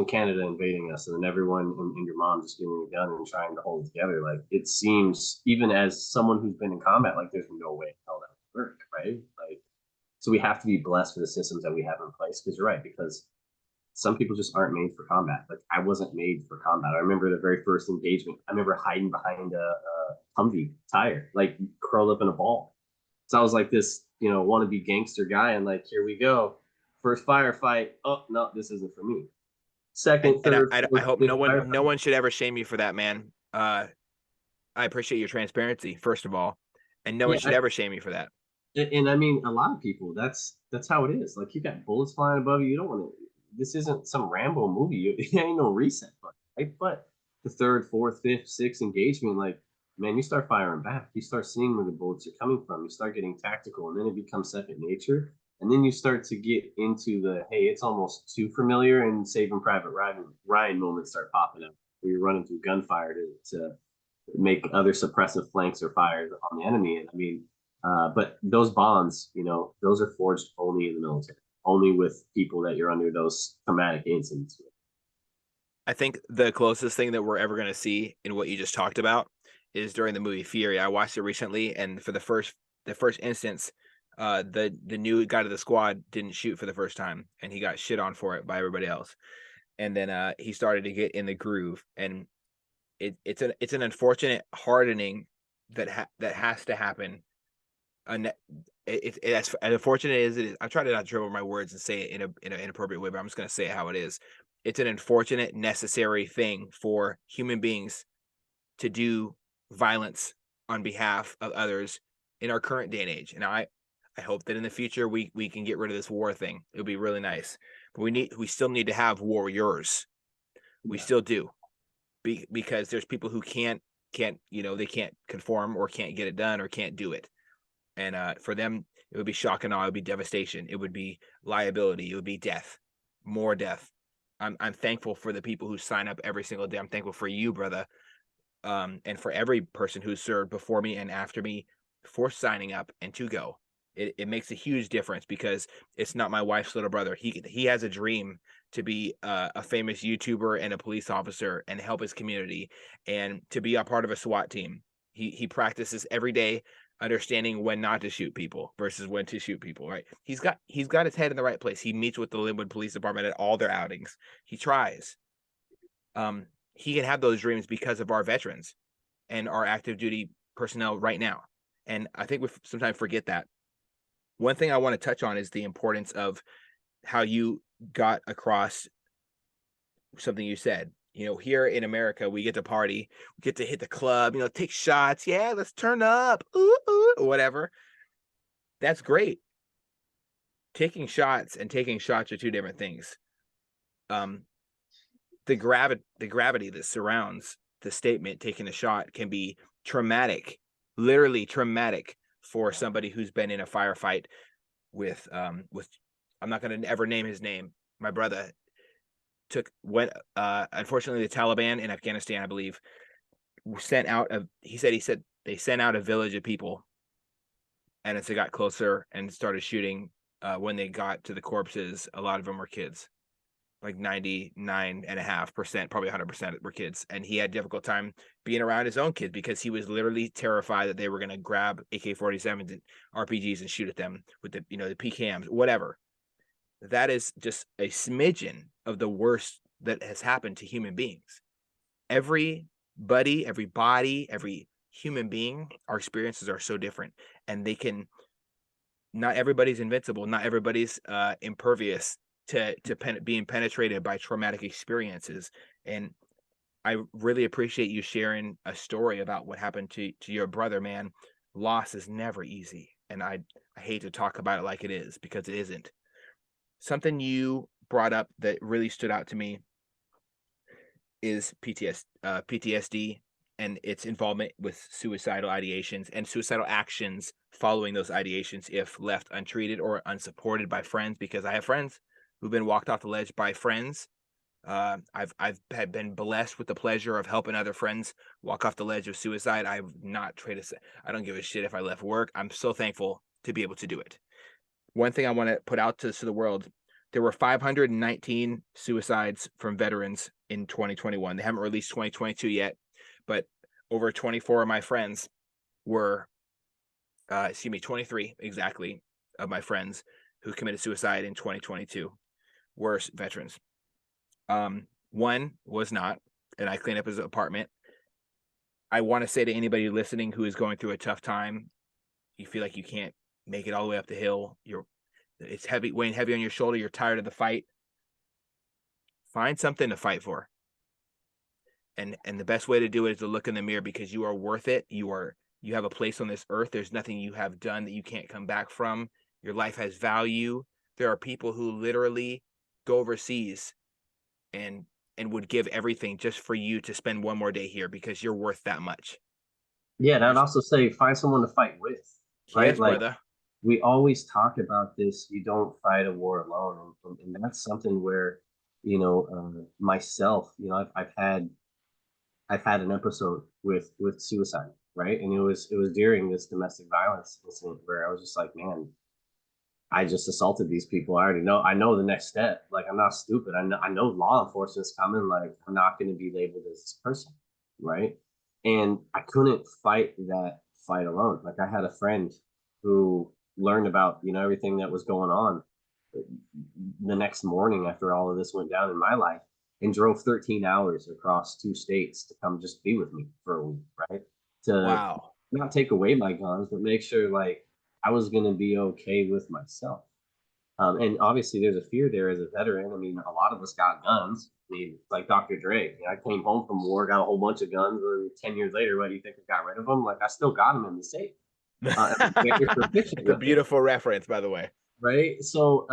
Canada invading us and then everyone and your mom just getting a gun and trying to hold it together. Like, it seems, even as someone who's been in combat, like there's no way how that would work, right? Like, so we have to be blessed for the systems that we have in place, because you're right, because some people just aren't made for combat. Like, I wasn't made for combat. I remember the very first engagement. I remember hiding behind a Humvee tire, like curled up in a ball. So I was like this, wannabe gangster guy, and like, here we go, first firefight. Oh no, this isn't for me. Second, and third, I fourth, hope fifth firefight. no one should ever shame you for that, man. I appreciate your transparency, first of all, and no one should ever shame you for that. And I mean, a lot of people, that's how it is. Like, you got bullets flying above you. You don't want to. This isn't some Rambo movie. It ain't no reset button, right? But the third, fourth, fifth, sixth engagement, like, man, you start firing back. You start seeing where the bullets are coming from. You start getting tactical, and then it becomes second nature. And then you start to get into the, hey, it's almost too familiar, and Saving Private Ryan moments start popping up where you're running through gunfire to make other suppressive flanks or fires on the enemy. And I mean, but those bonds, those are forged only in the military, only with people that you're under those traumatic incidents with. I think the closest thing that we're ever going to see in what you just talked about is during the movie Fury. I watched it recently, and for the first instance, the new guy to the squad didn't shoot for the first time, and he got shit on for it by everybody else. And then he started to get in the groove, and it's an unfortunate hardening that has to happen. It's as unfortunate as it is. I'm trying to not dribble my words and say it in an inappropriate way, but I'm just going to say it how it is. It's an unfortunate, necessary thing for human beings to do violence on behalf of others in our current day and age. And I hope that in the future we can get rid of this war thing. It would be really nice. But we still need to have warriors. We Yeah. still do. Because there's people who can't they can't conform or can't get it done or can't do it. And for them, it would be shock and awe. It would be devastation. It would be liability. It would be death, more death. I'm thankful for the people who sign up every single day. I'm thankful for you, brother, and for every person who served before me and after me for signing up and to go. It makes a huge difference because it's not my wife's little brother. He has a dream to be a famous YouTuber and a police officer and help his community and to be a part of a SWAT team. He practices every day understanding when not to shoot people versus when to shoot people, right? He's got his head in the right place. He meets with the Linwood Police Department at all their outings. He tries. He can have those dreams because of our veterans and our active duty personnel right now. And I think we sometimes forget that. One thing I want to touch on is the importance of how you got across something you said. Here in America, we get to party, we get to hit the club, take shots. Yeah, let's turn up, ooh, ooh, whatever. That's great. Taking shots and taking shots are two different things. The gravity that surrounds the statement taking a shot can be traumatic, literally traumatic for somebody who's been in a firefight with I'm not going to ever name his name. My brother unfortunately the Taliban in Afghanistan, I believe, he said they sent out a village of people, and as they got closer and started shooting, when they got to the corpses, a lot of them were kids. Like 99.5%, probably 100% were kids. And he had a difficult time being around his own kids because he was literally terrified that they were going to grab AK-47s and RPGs and shoot at them with the PKMs, whatever. That is just a smidgen of the worst that has happened to human beings. Every body, every human being, our experiences are so different, and not everybody's invincible. Not everybody's impervious to being penetrated by traumatic experiences. And I really appreciate you sharing a story about what happened to your brother, man. Loss is never easy. And I hate to talk about it like it is because it isn't. Something you brought up that really stood out to me is PTSD and its involvement with suicidal ideations and suicidal actions following those ideations if left untreated or unsupported by friends, because I have friends who've been walked off the ledge by friends. I've had been blessed with the pleasure of helping other friends walk off the ledge of suicide. I've not traded. I don't give a shit if I left work. I'm so thankful to be able to do it. One thing I want to put out to the world: there were 519 suicides from veterans in 2021. They haven't released 2022 yet, but over 24 of my friends were, 23 exactly of my friends who committed suicide in 2022 were veterans. One was not, and I cleaned up his apartment. I want to say to anybody listening who is going through a tough time, you feel like you can't make it all the way up the hill. It's heavy, weighing heavy on your shoulder. You're tired of the fight. Find something to fight for. And the best way to do it is to look in the mirror, because you are worth it. You have a place on this earth. There's nothing you have done that you can't come back from. Your life has value. There are people who literally go overseas and would give everything just for you to spend one more day here because you're worth that much. Yeah, and I'd also say find someone to fight with, right? Yes, Like brother. we always talk about this. You don't fight a war alone, and that's something where, myself, I've had an episode with suicide, right? And it was during this domestic violence incident where I was just like, man, I just assaulted these people. I know the next step. Like, I'm not stupid. I know law enforcement's coming. Like, I'm not going to be labeled as this person, right? And I couldn't fight that fight alone. Like, I had a friend who learned about everything that was going on the next morning after all of this went down in my life, and drove 13 hours across 2 states to come just be with me for a week, right? To Wow. not take away my guns, but make sure like I was going to be okay with myself. And obviously, there's a fear there as a veteran. I mean, a lot of us got guns. I mean, like Dr. Dre. I came home from war, got a whole bunch of guns, and 10 years later, what do you think I got rid of them? Like, I still got them in the safe. And I'm very proficient It's a with it, beautiful reference, by the way. right? So,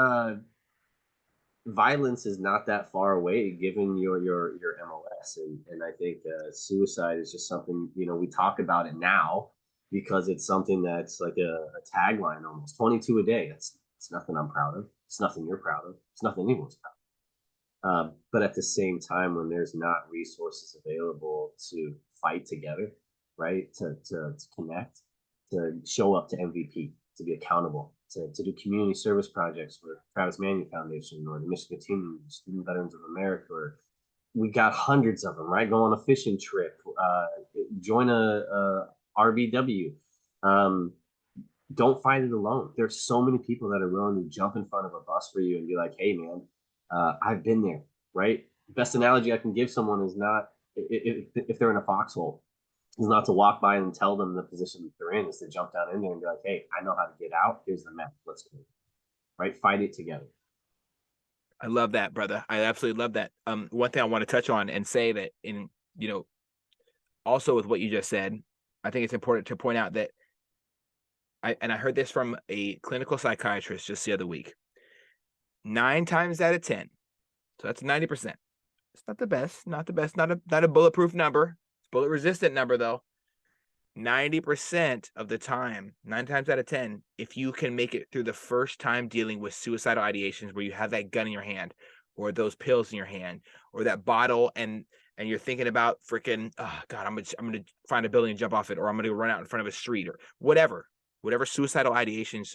violence is not that far away given your MOS, and I think suicide is just something we talk about it now because it's something that's like a tagline almost. 22 a day. It's nothing I'm proud of. It's nothing you're proud of. It's nothing anyone's proud of. But at the same time, when there's not resources available to fight together, right, to connect, to show up to MVP, to be accountable, to do community service projects for Travis Manion Foundation or the Michigan Team, Student Veterans of America, or we got hundreds of them, right? Go on a fishing trip, join a RVW. Um, don't fight it alone. There's so many people that are willing to jump in front of a bus for you and be like, "Hey, man, I've been there." Right? Best analogy I can give someone is not if they're in a foxhole, is not to walk by and tell them the position that they're in. Is to jump down in there and be like, "Hey, I know how to get out. Here's the map. Let's go." Right? Fight it together. I love that, brother. I absolutely love that. One thing I want to touch on and say that you know, also with what you just said, I think it's important to point out that I heard this from a clinical psychiatrist just the other week. 9 times out of 10, so that's 90%. It's not the best, not the best, not a bulletproof number. It's bullet resistant number though. 90% of the time, 9 times out of 10, if you can make it through the first time dealing with suicidal ideations where you have that gun in your hand or those pills in your hand or that bottle and you're thinking about freaking, oh God, I'm gonna find a building and jump off it, or I'm gonna run out in front of a street or whatever suicidal ideations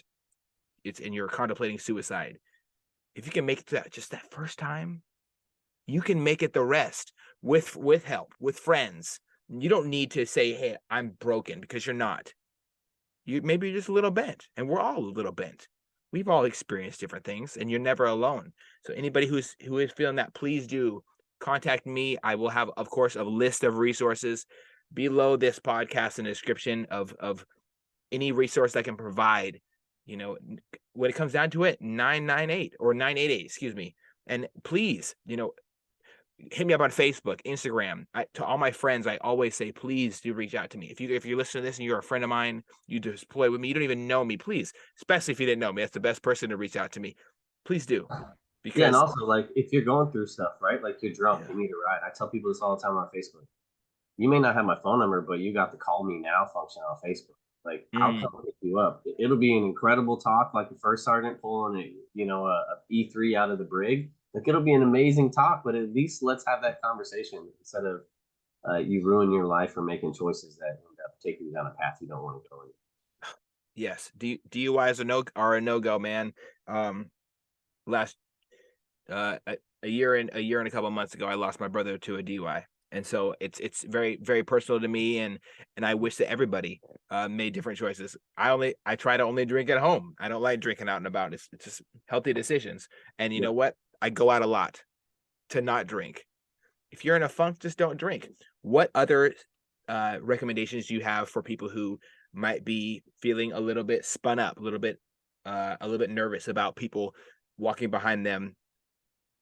it's and you're contemplating suicide. If you can make it to that just that first time, you can make it the rest with help, with friends. You don't need to say, "Hey, I'm broken," because you're not. Maybe you're just a little bent, and we're all a little bent. We've all experienced different things, and you're never alone. So anybody who is feeling that, please do contact me. I will have, of course, a list of resources below this podcast in the description of any resource I can provide. When it comes down to it, 998 or 988, excuse me. And please, hit me up on Facebook, Instagram. To all my friends, I always say, please do reach out to me. If you listen to this and you're a friend of mine, you deploy with me, you don't even know me, please, especially if you didn't know me, that's the best person to reach out to me. Please do, Yeah, and because also like if you're going through stuff, right? Like you're drunk, yeah, you need a ride. I tell people this all the time on Facebook. You may not have my phone number, but you got the call me now function on Facebook. Like I'll mm, come pick you up. It'll be an incredible talk, like the first sergeant pulling a E3 out of the brig. Like it'll be an amazing talk, but at least let's have that conversation instead of you ruin your life for making choices that end up taking you down a path you don't want to go in. yes, DUIs are a no go, man. Last a year and a couple of months ago, I lost my brother to a DUI. And so it's very, very personal to me, and I wish that everybody made different choices. I try to only drink at home. I don't like drinking out and about. It's just healthy decisions. And you Yeah. know what? I go out a lot to not drink. If you're in a funk, just don't drink. What other recommendations do you have for people who might be feeling a little bit spun up, a little bit nervous about people walking behind them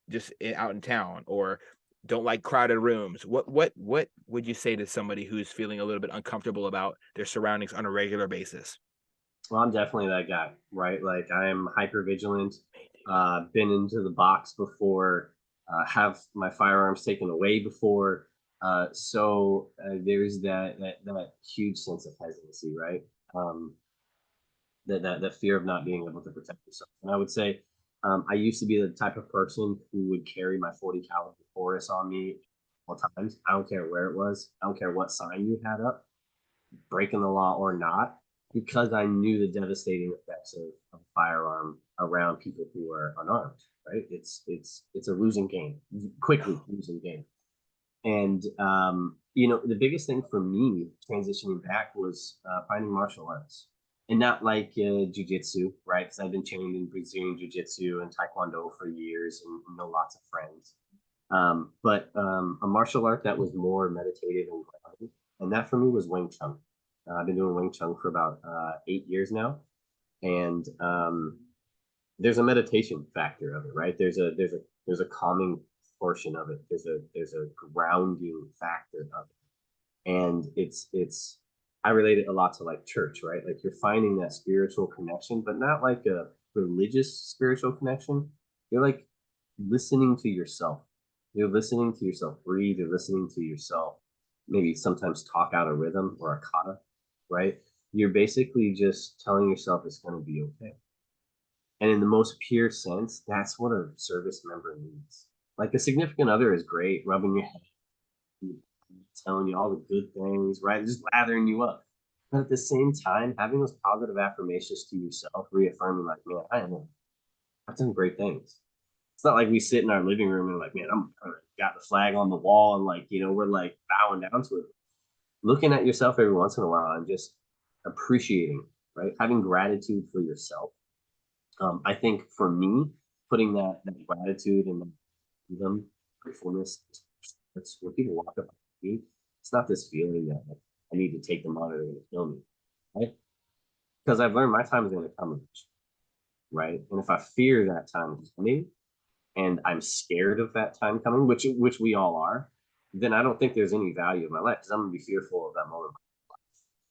just out in town, or don't like crowded rooms? What would you say to somebody who's feeling a little bit uncomfortable about their surroundings on a regular basis? Well, I'm definitely that guy, right? Like I'm hyper vigilant. Been into the box before. Have my firearms taken away before. So there's that huge sense of hesitancy, right? Um, that fear of not being able to protect yourself. And I would say, I used to be the type of person who would carry my 40 caliber Taurus on me all times. I don't care where it was. I don't care what sign you had up, breaking the law or not, because I knew the devastating effects of a firearm around people who are unarmed. Right? It's a losing game, quickly losing game. And the biggest thing for me transitioning back was finding martial arts, and not like jujitsu, right? Because I've been trained in Brazilian jiu-jitsu and taekwondo for years, and know lots of friends. But a martial art that was more meditative and grounding, and that for me was Wing Chun. I've been doing Wing Chun for about 8 years now, and there's a meditation factor of it, right? There's a calming portion of it. There's a grounding factor of it, and it's I relate it a lot to like church, right? Like you're finding that spiritual connection, but not like a religious spiritual connection. You're like listening to yourself. You're listening to yourself breathe. You're listening to yourself maybe sometimes talk out a rhythm or a kata, right? You're basically just telling yourself it's going to be okay. And in the most pure sense, that's what a service member needs. Like a significant other is great, rubbing your head, telling you all the good things, right? Just lathering you up. But at the same time, having those positive affirmations to yourself, reaffirming, like, man, I've done great things. It's not like we sit in our living room and like, man, I'm got the flag on the wall and like, we're like bowing down to it. Looking at yourself every once in a while and just appreciating, right? Having gratitude for yourself. I think for me, putting that gratitude and them gratefulness, it's when people walk up to me, it's not this feeling that like, I need to take them on or they're going to kill me, right? Because I've learned my time is going to come, right? And if I fear that time coming, and I'm scared of that time coming, which we all are, then I don't think there's any value in my life because I'm gonna be fearful of that moment.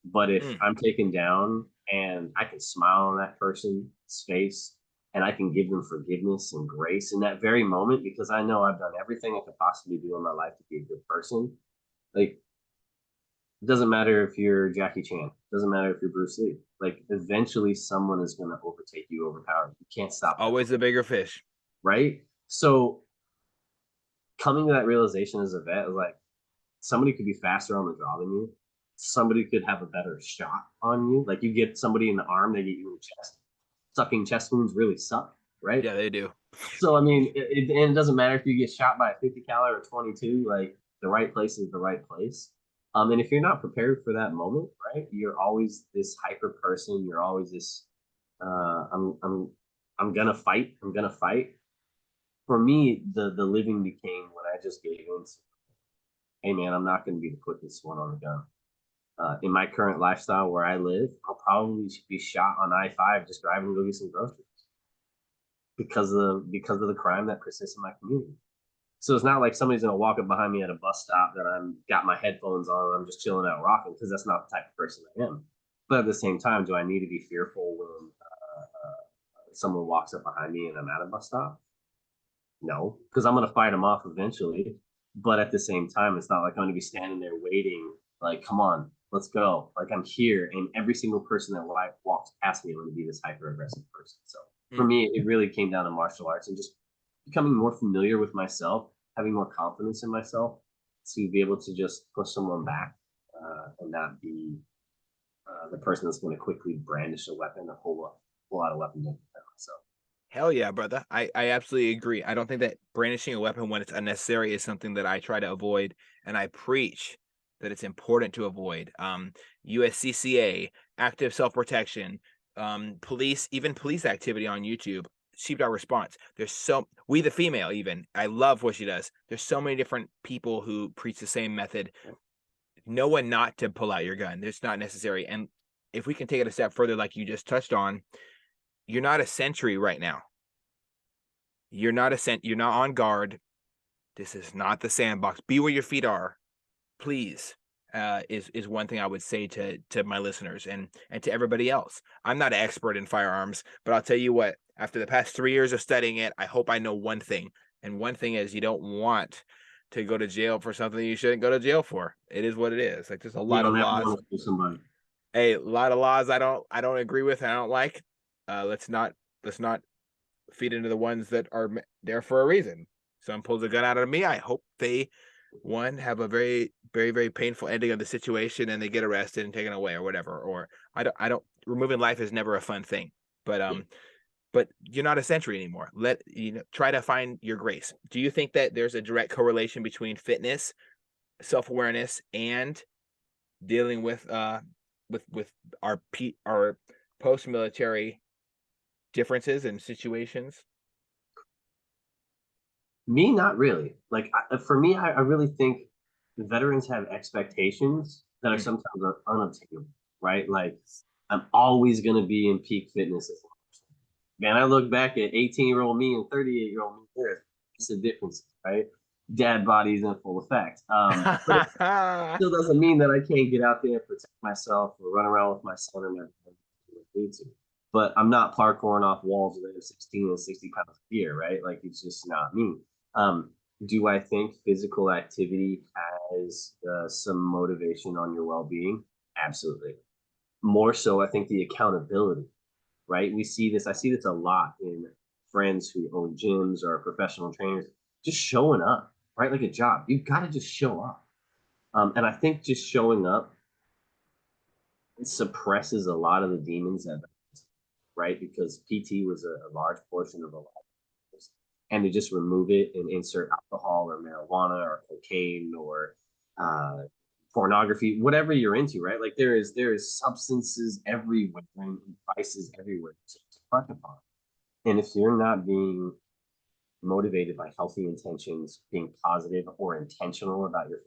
But if I'm taken down and I can smile on that person's face and I can give them forgiveness and grace in that very moment because I know I've done everything I could possibly do in my life to be a good person, like it doesn't matter if you're Jackie Chan, it doesn't matter if you're Bruce Lee. Like eventually someone is gonna overtake you, overpower you. You can't stop that. Always the bigger fish. Right? So coming to that realization as a vet is like somebody could be faster on the draw than you. Somebody could have a better shot on you. Like you get somebody in the arm, they get you in the chest. Sucking chest wounds really suck, right? Yeah, they do. So I mean, and it doesn't matter if you get shot by a 50 caliber or 22. Like the right place is the right place. And if you're not prepared for that moment, right, you're always this hyper person. You're always this. I'm gonna fight. I'm gonna fight. For me, the living became when I just gave in. Hey man, I'm not going to be the quickest one on the gun. In my current lifestyle where I live, I'll probably be shot on I-5 just driving to go get some groceries because of the crime that persists in my community. So it's not like somebody's going to walk up behind me at a bus stop that I'm got my headphones on and I'm just chilling out rocking because that's not the type of person I am. But at the same time, do I need to be fearful when someone walks up behind me and I'm at a bus stop? No, because I'm going to fight them off eventually. But at the same time, it's not like I'm going to be standing there waiting, like, come on, let's go. Like, I'm here. And every single person that walks past me, I'm going to be this hyper aggressive person. So for me, it really came down to martial arts and just becoming more familiar with myself, having more confidence in myself to be able to just push someone back and not be the person that's going to quickly brandish a weapon or pull out a weapon to defend myself. Hell yeah, brother. I absolutely agree. I don't think that brandishing a weapon when it's unnecessary is something that I try to avoid, and I preach that it's important to avoid. USCCA, active self-protection, police, even police activity on YouTube, sheepdog response. We the female even. I love what she does. There's so many different people who preach the same method. Know when not to pull out your gun. It's not necessary. And if we can take it a step further, like you just touched on, you're not a sentry right now. You're not on guard. This is not the sandbox. Be where your feet are, please. Is one thing I would say to my listeners and to everybody else. I'm not an expert in firearms, but I'll tell you what, after the past 3 years of studying it, I hope I know one thing. And one thing is you don't want to go to jail for something you shouldn't go to jail for. It is what it is. Like there's a lot of laws. Somebody. Hey, a lot of laws I don't agree with and I don't like. Let's not feed into the ones that are there for a reason. Someone pulls a gun out of me. I hope they one have a very very very painful ending of the situation and they get arrested and taken away or whatever. Or I don't removing life is never a fun thing. But Yeah. but you're not a century anymore. Try to find your grace. Do you think that there's a direct correlation between fitness, self-awareness, and dealing with our post-military differences and situations? Me, not really. Like for me, I really think the veterans have expectations that are Mm. sometimes unobtainable, right? Like I'm always going to be in peak fitness. Man, I look back at 18-year-old me and 38-year-old me. There's a difference, right? Dad body's in full effect. But it still doesn't mean that I can't get out there and protect myself or run around with my son or my need to. But I'm not parkouring off walls with 16 and 60 pounds of gear, right? Like it's just not me. Um, do I think physical activity has some motivation on your well-being? Absolutely. More so, I think the accountability, right? We see this. I see this a lot in friends who own gyms or professional trainers, just showing up, right? Like a job. You've got to just show up. And I think just showing up suppresses a lot of the demons that, right? Because PT was a large portion of a lot of this. And to just remove it and insert alcohol or marijuana or cocaine or uh, pornography, whatever you're into, right? Like there is substances everywhere and vices everywhere to touch upon. And if you're not being motivated by healthy intentions, being positive or intentional about your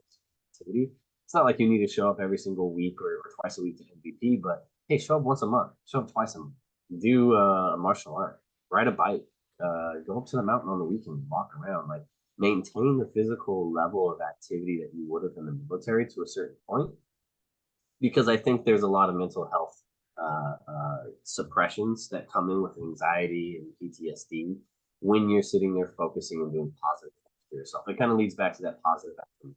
activity, it's not like you need to show up every single week or twice a week to MVP, but hey, show up once a month, show up twice a month, do a martial art, ride a bike, go up to the mountain on the weekend, walk around, like maintain the physical level of activity that you would have in the military to a certain point. Because I think there's a lot of mental health suppressions that come in with anxiety and PTSD when you're sitting there focusing and doing positive things for yourself. It kind of leads back to that positive affirmation.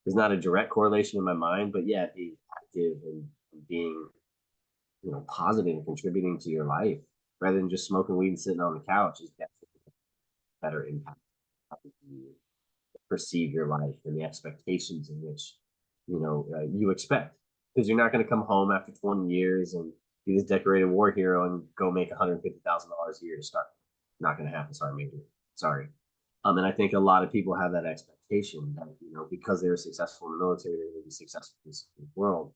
There's not a direct correlation in my mind, but yeah, being active and being, positive and contributing to your life rather than just smoking weed and sitting on the couch is definitely a better impact on how you perceive your life and the expectations in which you expect, because you're not going to come home after 20 years and be this decorated war hero and go make $150,000 a year to start. Not going to happen. Sorry, Major. Sorry. And I think a lot of people have that expectation that because they were successful in the military, they're going to be successful in the world,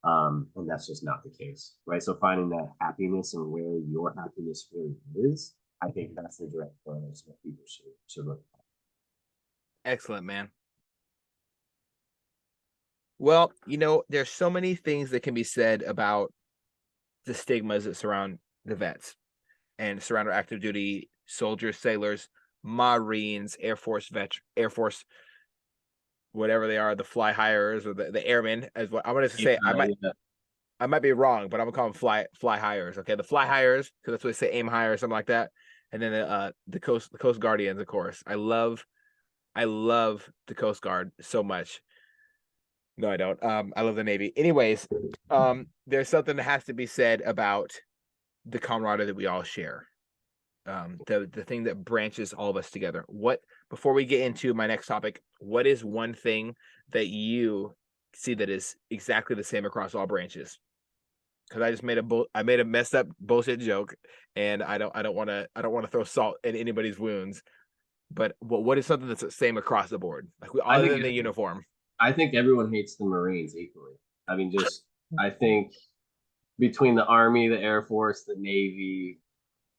and that's just not the case, right? So finding that happiness and where your happiness really is, I think that's the direct correlation that people should look at. Excellent, man. Well, there's so many things that can be said about the stigmas that surround the vets and surround our active duty soldiers, sailors, Marines, Air Force, whatever they are, the fly hires or the airmen, as what I'm gonna say. Yeah. I might be wrong, but I'm gonna call them fly hires. Okay, the fly hires, because that's what they say, aim higher or something like that. And then the Coast Guardians, of course. I love the Coast Guard so much. No, I don't. I love the Navy. Anyways, there's something that has to be said about the camaraderie that we all share. The thing that branches all of us together. What Before we get into my next topic, what is one thing that you see that is exactly the same across all branches? Because I just made a messed up bullshit joke, and I don't want to throw salt in anybody's wounds. But what is something that's the same across the board, like I other think than the uniform? I think everyone hates the Marines equally. I mean, I think between the Army, the Air Force, the Navy,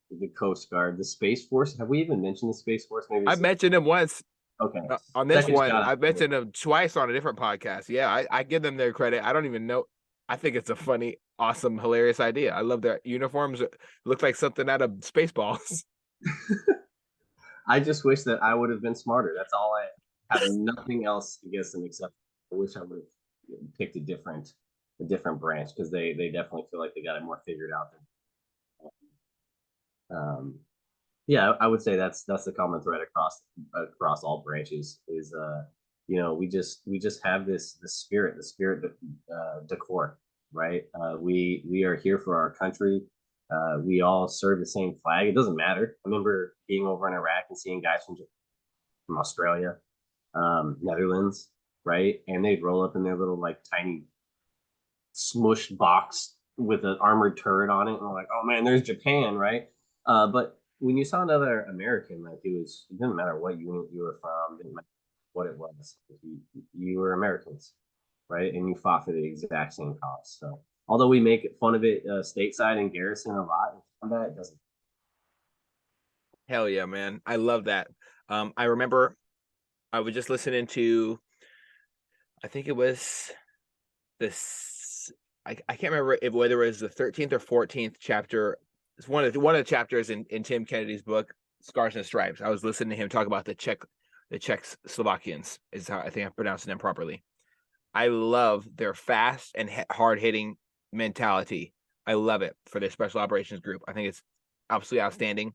the Coast Guard, the Space Force. Have we even mentioned the Space Force? Maybe I this is mentioned him once okay. on this Second one. shot. I mentioned him twice on a different podcast. Yeah, I give them their credit. I don't even know. I think it's a funny, awesome, hilarious idea. I love their uniforms. Look like something out of Spaceballs. I just wish that I would have been smarter. That's all. I have nothing else against them except I wish I would have picked a different branch, because they definitely feel like they got it more figured out than. Yeah, I would say that's the common thread across all branches is we just have this spirit, the spirit decor, right? We are here for our country. We all serve the same flag. It doesn't matter. I remember being over in Iraq and seeing guys from Australia, Netherlands, right? And they'd roll up in their little like tiny smushed box with an armored turret on it, and we're like, oh man, there's Japan, right? But when you saw another American, like it didn't matter what unit you were from, didn't matter what it was. You were Americans, right? And you fought for the exact same cause. So although we make fun of it stateside and Garrison a lot, that doesn't. Hell yeah, man. I love that. I remember I was just listening to, I think it was this, I can't remember whether it was the 13th or 14th chapter. It's one of the chapters in Tim Kennedy's book, Scars and Stripes. I was listening to him talk about the Czechoslovakians, is how I think I'm pronouncing them properly. I love their fast and hard hitting mentality. I love it for their special operations group. I think it's absolutely outstanding.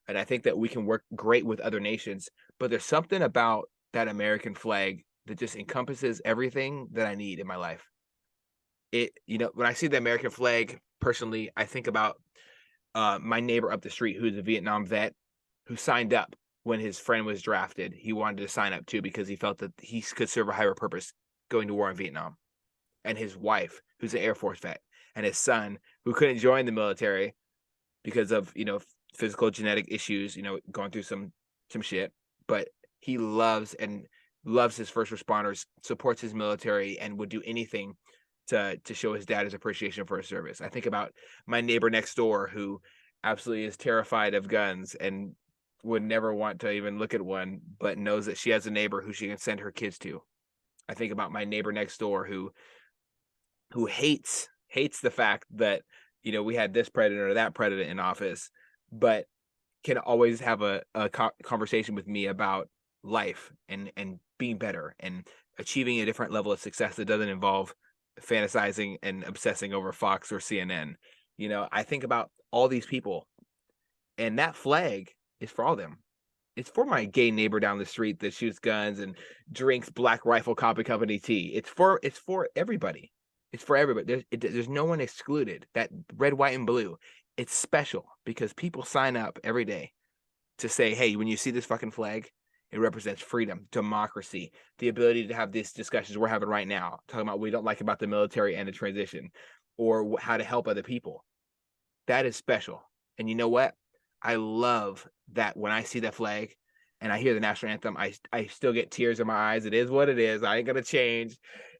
And I think that we can work great with other nations. But there's something about that American flag that just encompasses everything that I need in my life. When I see the American flag, personally, I think about my neighbor up the street who's a Vietnam vet who signed up when his friend was drafted. He wanted to sign up too because he felt that he could serve a higher purpose going to war in Vietnam. And his wife, who's an Air Force vet, and his son, who couldn't join the military because of physical genetic issues, going through some shit, but he loves his first responders, supports his military, and would do anything to show his dad his appreciation for his service. I think about my neighbor next door who absolutely is terrified of guns and would never want to even look at one, but knows that she has a neighbor who she can send her kids to. I think about my neighbor next door who hates the fact that we had this president or that president in office, but can always have a conversation with me about life and being better and achieving a different level of success that doesn't involve fantasizing and obsessing over Fox or CNN. I think about all these people, and that flag is for all of them. It's for my gay neighbor down the street that shoots guns and drinks Black Rifle Coffee Company tea. It's for everybody. It's for everybody. There's no one excluded. That red, white, and blue. It's special because people sign up every day to say, hey, when you see this fucking flag, it represents freedom, democracy, the ability to have these discussions we're having right now, talking about what we don't like about the military and the transition, or how to help other people. That is special. And you know what? I love that when I see that flag and I hear the national anthem, I still get tears in my eyes. It is what it is. I ain't gonna change.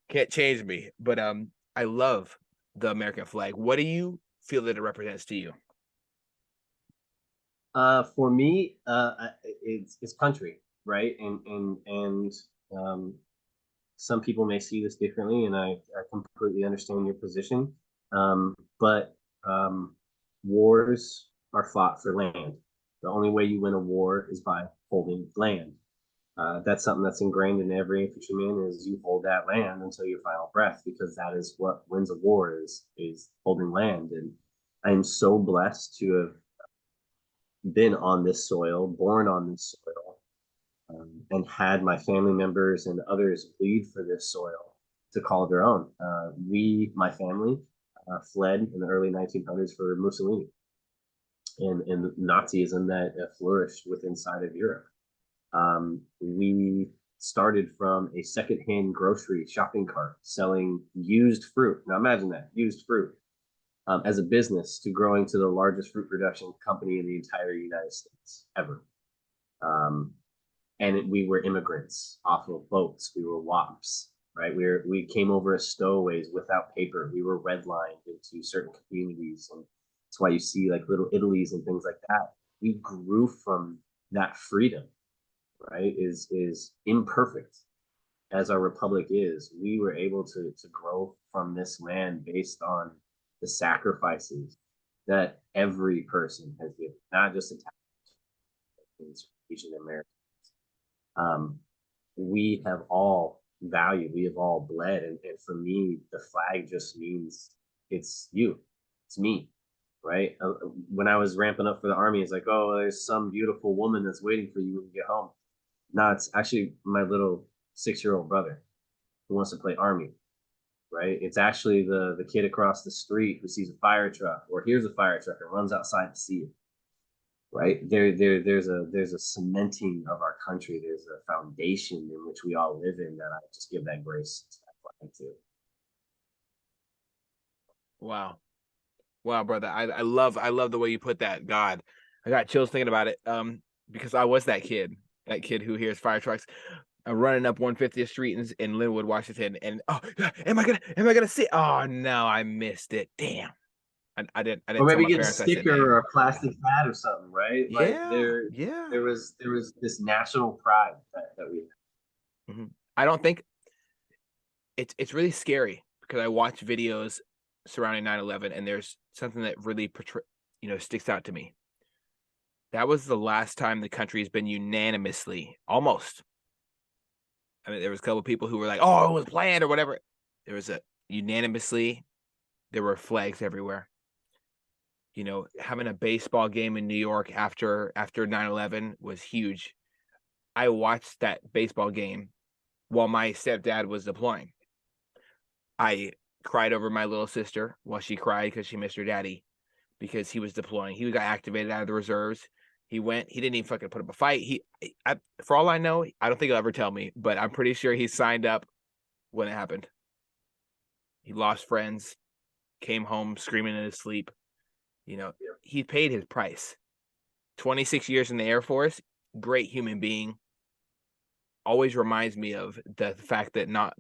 Can't change me. But I love the American flag. What do you feel that it represents to you? For me, it's country, right? And um, some people may see this differently, and I completely understand your position. But wars are fought for land. The only way you win a war is by holding land. That's something that's ingrained in every infantryman is you hold that land until your final breath, because that is what wins a war is holding land. And I'm so blessed to have been on this soil, born on this soil, and had my family members and others bleed for this soil to call it their own. My family, fled in the early 1900s for Mussolini and Nazism that flourished within inside of Europe. We started from a secondhand grocery shopping cart selling used fruit. Now imagine that, used fruit, as a business, to growing to the largest fruit production company in the entire United States ever. Um, we were immigrants off of boats. We were WAPs, right? We came over as stowaways without paper. We were redlined into certain communities, and that's why you see like little Italies and things like that. We grew from that freedom, right? Is imperfect as our republic is. We were able to grow from this land based on the sacrifices that every person has given, not just Italians, Asian Americans. Um, we have all valued, we have all bled. And for me, the flag just means it's you, it's me, right? When I was ramping up for the army, it's like, oh, there's some beautiful woman that's waiting for you when you get home. No, it's actually my little 6-year-old brother who wants to play Army, right? It's actually the kid across the street who sees a fire truck or hears a fire truck and runs outside to see it, right? There's a cementing of our country. There's a foundation in which we all live in that I just give that grace to. Wow. Wow, brother. I love the way you put that. God, I got chills thinking about it. Because I was that kid who hears fire trucks running up 150th Street in Linwood, Washington, and oh, am I gonna see? Oh no, I missed it. Damn. I Or didn't tell maybe my get a parents. I said, sticker damn. or a plastic hat or something, right? Like Yeah, there yeah. there was there was this national pride that we Mhm. I don't think it's really scary because I watch videos surrounding 9/11, and there's something that really sticks out to me. That was the last time the country has been unanimously, almost. I mean, there was a couple people who were like, "Oh, it was planned" or whatever. There was a unanimously. There were flags everywhere. Having a baseball game in New York after 9/11 was huge. I watched that baseball game while my stepdad was deploying. I cried over my little sister while she cried because she missed her daddy because he was deploying. He got activated out of the reserves. He went. He didn't even fucking put up a fight. For all I know, I don't think he'll ever tell me, but I'm pretty sure he signed up when it happened. He lost friends, came home screaming in his sleep. He paid his price. 26 years in the Air Force, great human being. Always reminds me of the fact that not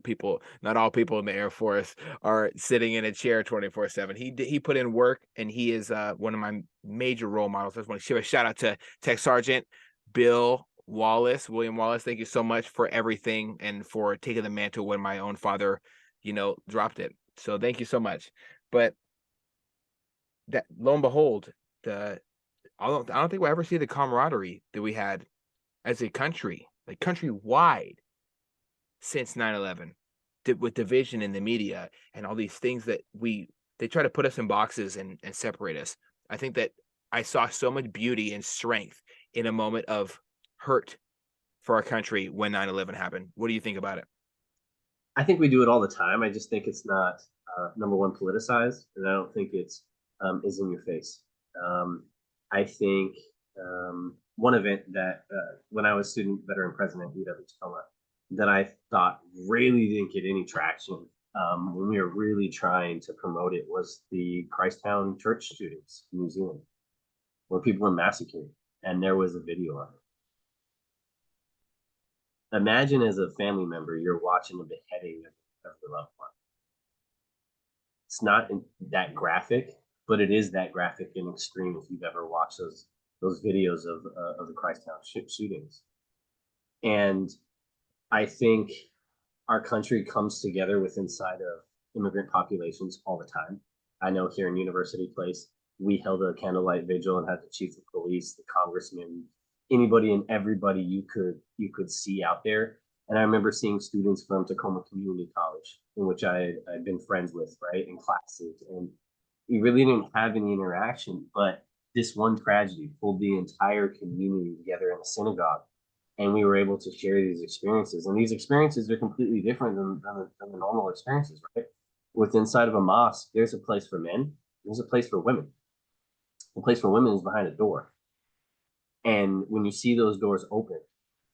all people in the Air Force are sitting in a chair 24/7. He put in work, and he is one of my major role models. I just want to give a shout out to Tech Sergeant William Wallace. Thank you so much for everything and for taking the mantle when my own father, dropped it. So thank you so much. But that lo and behold, the I don't think we'll ever see the camaraderie that we had as a country, like countrywide, since 9/11, with division in the media and all these things that they try to put us in boxes and separate us. I think that I saw so much beauty and strength in a moment of hurt for our country when 9/11 happened. What do you think about it? I think we do it all the time. I just think it's not number one politicized, and I don't think it's is in your face. I think one event that when I was student veteran president at UW-Tacoma that I thought really didn't get any traction when we were really trying to promote it was the Christtown church shootings in New Zealand, where people were massacred, and there was a video of it. Imagine as a family member, you're watching the beheading of your loved one. It's not that graphic, but it is that graphic and extreme if you've ever watched those videos of the Christtown shootings. And I think our country comes together with inside of immigrant populations all the time. I know here in University Place, we held a candlelight vigil and had the chief of police, the congressman, anybody and everybody you could see out there. And I remember seeing students from Tacoma Community College, in which I'd been friends with, right, in classes. And we really didn't have any interaction, but this one tragedy pulled the entire community together in a synagogue, and we were able to share these experiences. And these experiences are completely different than the normal experiences, right? With inside of a mosque, there's a place for men, there's a place for women. The place for women is behind a door. And when you see those doors open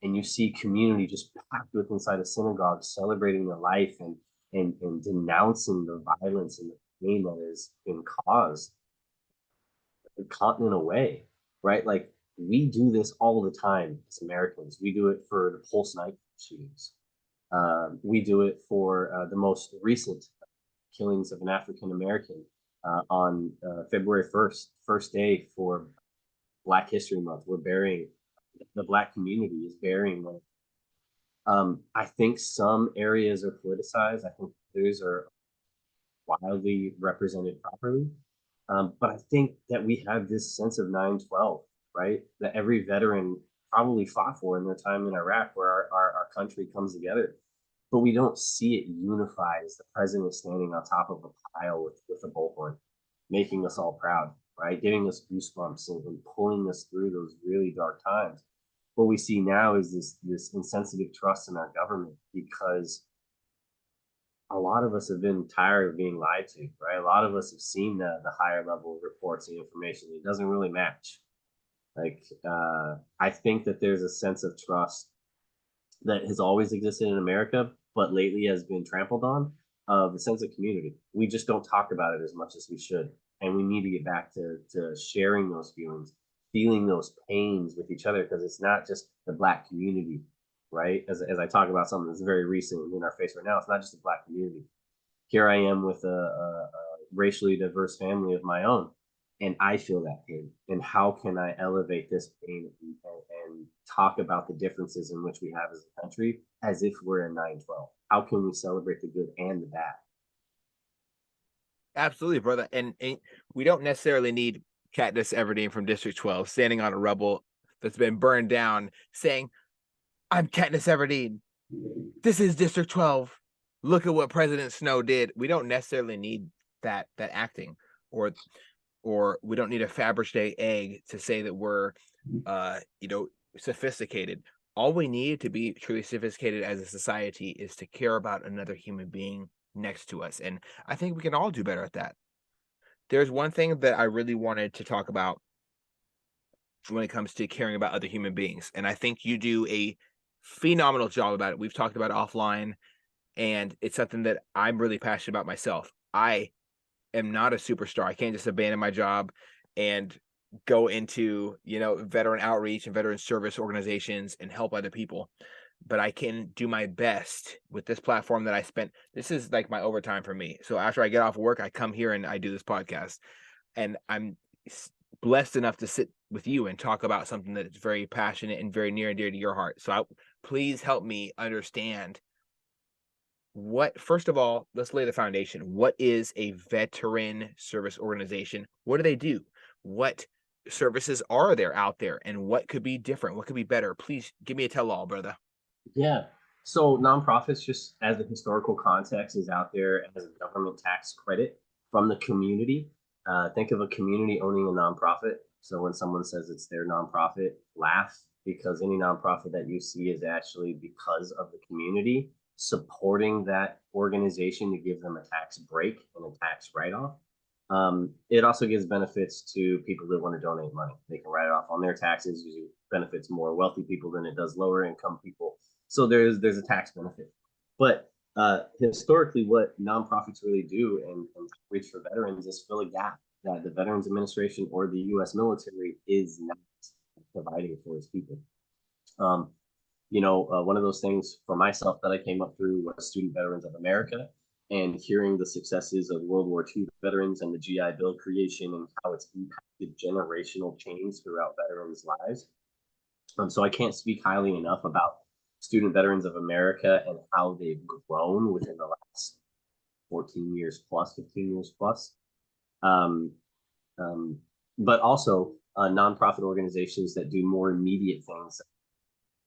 and you see community just packed with inside a synagogue celebrating the life and denouncing the violence and the pain that has been caused the continent away, right? Like we do this all the time as Americans. We do it for the Pulse Night shootings. We do it for the most recent killings of an African American on February 1st, first day for Black History Month. We're burying the Black community is burying them. I think some areas are politicized. I think those are wildly represented properly. But I think that we have this sense of 9/12, right? That every veteran probably fought for in their time in Iraq, where our country comes together. But we don't see it unified as the president standing on top of a pile with a bullhorn, making us all proud, right? Giving us goosebumps and pulling us through those really dark times. what we see now is this insensitive trust in our government, because a lot of us have been tired of being lied to, right? A lot of us have seen the higher level reports and information. It doesn't really match. Like, I think that there's a sense of trust that has always existed in America, but lately has been trampled on, of the sense of community. We just don't talk about it as much as we should. And we need to get back to sharing those feelings, feeling those pains with each other, because it's not just the Black community, right? As I talk about something that's very recent in our face right now, it's not just the Black community. Here I am with a racially diverse family of my own, and I feel that pain. And how can I elevate this pain and talk about the differences in which we have as a country as if we're in 9/12? How can we celebrate the good and the bad? Absolutely, brother. And we don't necessarily need Katniss Everdeen from District 12 standing on a rubble that's been burned down saying, I'm Katniss Everdeen. This is District 12. Look at what President Snow did. We don't necessarily need that acting, or we don't need a Fabergé egg to say that we're sophisticated. All we need to be truly sophisticated as a society is to care about another human being next to us. And I think we can all do better at that. There's one thing that I really wanted to talk about when it comes to caring about other human beings. And I think you do a phenomenal job about it. We've talked about it offline, and it's something that I'm really passionate about myself. I am not a superstar. I can't just abandon my job and go into, veteran outreach and veteran service organizations and help other people. But I can do my best with this platform that I spent. This is like my overtime for me. So after I get off work, I come here and I do this podcast. And I'm blessed enough to sit with you and talk about something that is very passionate and very near and dear to your heart. So please help me understand first of all, let's lay the foundation. What is a veteran service organization? What do they do? What services are there out there? And what could be different? What could be better? Please give me a tell-all, brother. Yeah. So nonprofits, just as a historical context, is out there as a government tax credit from the community. Think of a community owning a nonprofit. So when someone says it's their nonprofit, laugh, because any nonprofit that you see is actually because of the community supporting that organization to give them a tax break and a tax write-off. It also gives benefits to people that want to donate money. They can write it off on their taxes. Usually benefits more wealthy people than it does lower income people. So there's a tax benefit. But historically, what nonprofits really do and reach for veterans is fill a gap that the Veterans Administration or the U.S. military is not providing for its people. One of those things for myself that I came up through was Student Veterans of America, and hearing the successes of World War II veterans and the GI Bill creation and how it's impacted generational change throughout veterans' lives. So I can't speak highly enough about Student Veterans of America and how they've grown within the last 14 years plus, 15 years plus. But also nonprofit organizations that do more immediate things that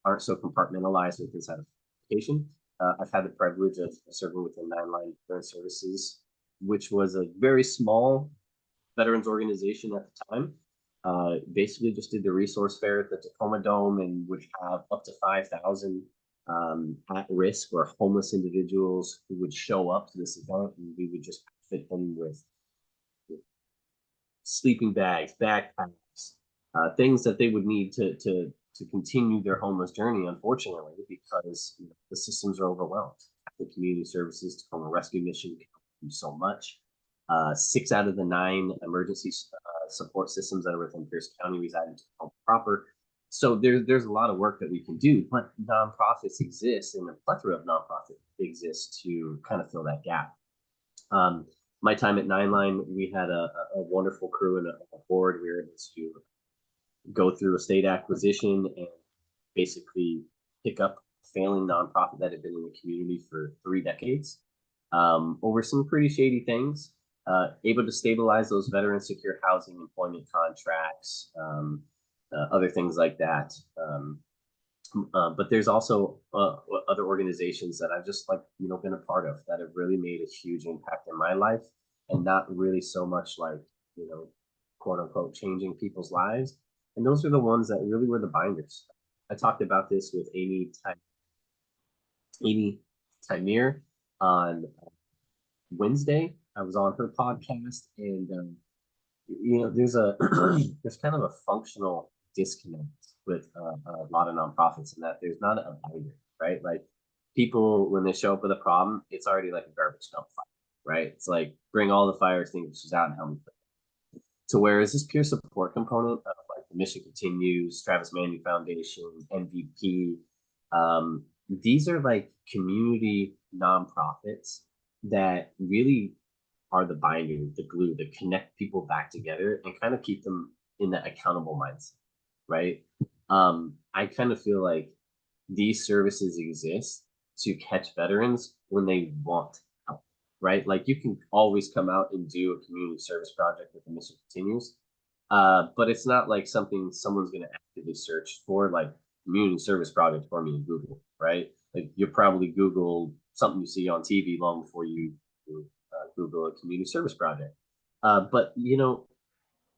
aren't so compartmentalized with inside of education. I've had the privilege of serving within Lifeline Veteran Services, which was a very small veterans organization at the time. Basically just did the resource fair at the Tacoma Dome and would have up to 5,000 at risk or homeless individuals who would show up to this event, and we would just fit them with sleeping bags, backpacks, things that they would need to continue their homeless journey, unfortunately, because the systems are overwhelmed. The community services, Tacoma Rescue Mission can do so much. 6 out of the 9 emergency support systems that are within Pierce County reside in Tacoma proper. So there's a lot of work that we can do, but nonprofits exist, and a plethora of nonprofits exist to kind of fill that gap. My time at Lifeline, we had a wonderful crew and a board. We were able to go through a state acquisition and basically pick up a failing nonprofit that had been in the community for 3 decades over some pretty shady things. Able to stabilize those veteran secure housing employment contracts, other things like that. But there's also other organizations that I've just been a part of that have really made a huge impact in my life, and not really so much quote unquote changing people's lives. And those are the ones that really were the binders. I talked about this with Amy Timir on Wednesday. I was on her podcast, and there's a there's kind of a functional disconnect with a lot of nonprofits in that there's not a binder, right? Like people when they show up with a problem, it's already like a garbage dump fire, right? It's like bring all the fire extinguishers out and help me. To whereas this peer support component of like the Mission Continues, Travis Manning Foundation, MVP, these are like community nonprofits that really are the binding, the glue that connect people back together and kind of keep them in that accountable mindset, right? I kind of feel like these services exist to catch veterans when they want help, right? Like you can always come out and do a community service project with the Mission Continues, but it's not like something someone's going to actively search for, like community service project for me in Google, right? Like you probably Google something you see on TV long before you Google a community service project. But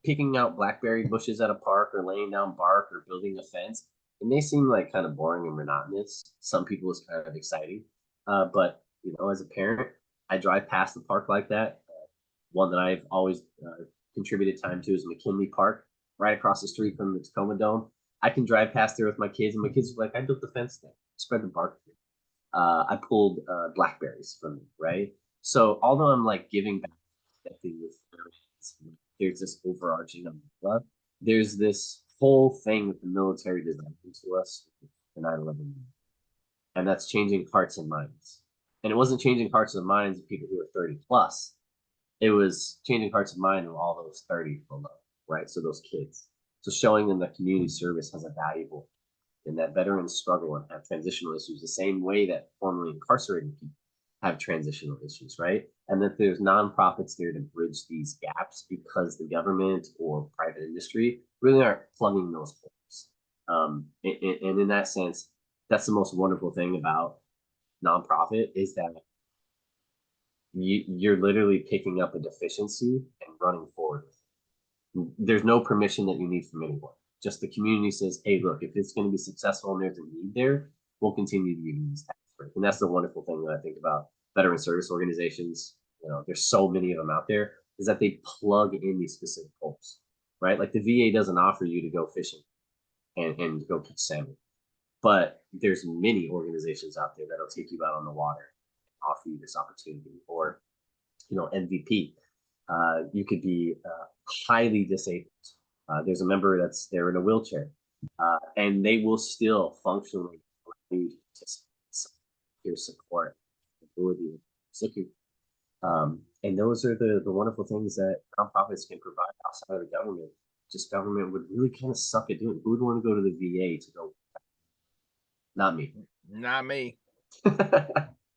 picking out blackberry bushes at a park or laying down bark or building a fence, it may seem like kind of boring and monotonous. Some people it's kind of exciting. But as a parent, I drive past the park like that. One that I've always contributed time to is McKinley Park, right across the street from the Tacoma Dome. I can drive past there with my kids, and my kids are like, I built the fence there, spread the bark. I pulled blackberries from them, right? So although I'm like giving back with there's this overarching umbrella. There's this whole thing that the military designed to us for 9/11, and that's changing hearts and minds. And it wasn't changing hearts and minds of people who are 30 plus. It was changing hearts and minds of all those 30 below, right? So those kids. So showing them that community service has a valuable and that veterans struggle and have transitional issues the same way that formerly incarcerated people have transitional issues, right? And that there's nonprofits there to bridge these gaps because the government or private industry really aren't plugging those holes. And in that sense, that's the most wonderful thing about nonprofit is that you're literally picking up a deficiency and running forward. There's no permission that you need from anyone. Just the community says, hey, look, if it's going to be successful and there's a need there, we'll continue to give you these tax breaks. And that's the wonderful thing that I think about veteran service organizations. There's so many of them out there, is that they plug in these specific holes, right? Like the VA doesn't offer you to go fishing and go catch salmon. But there's many organizations out there that'll take you out on the water, offer you this opportunity, or MVP. You could be highly disabled. There's a member that's there in a wheelchair, and they will still functionally need your support, ability, and those are the wonderful things that nonprofits can provide outside of the government. Just government would really kind of suck at doing. Who would want to go to the VA to go? Not me. Not me.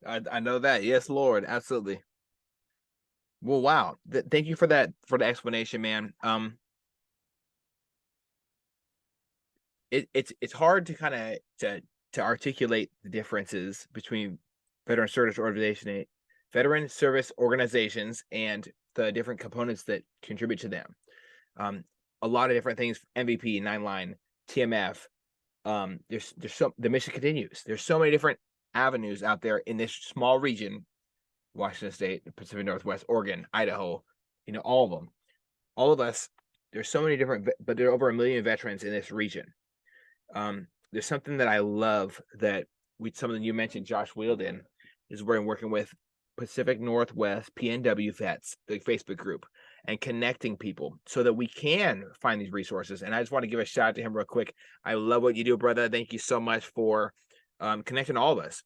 I know that. Yes, Lord, absolutely. Well, wow. Thank you for the explanation, man. It's hard to kind of to articulate the differences between veteran service organizations and the different components that contribute to them. A lot of different things: MVP, Lifeline, TMF. There's the mission continues. There's so many different avenues out there in this small region: Washington State, Pacific Northwest, Oregon, Idaho. All of them, all of us. There's so many different, but there are over 1 million veterans in this region. There's something that I love that something you mentioned, Josh Wielden, is we're working with Pacific Northwest PNW vets, the Facebook group, and connecting people so that we can find these resources. And I just want to give a shout out to him real quick. I love what you do, brother. Thank you so much for connecting all of us.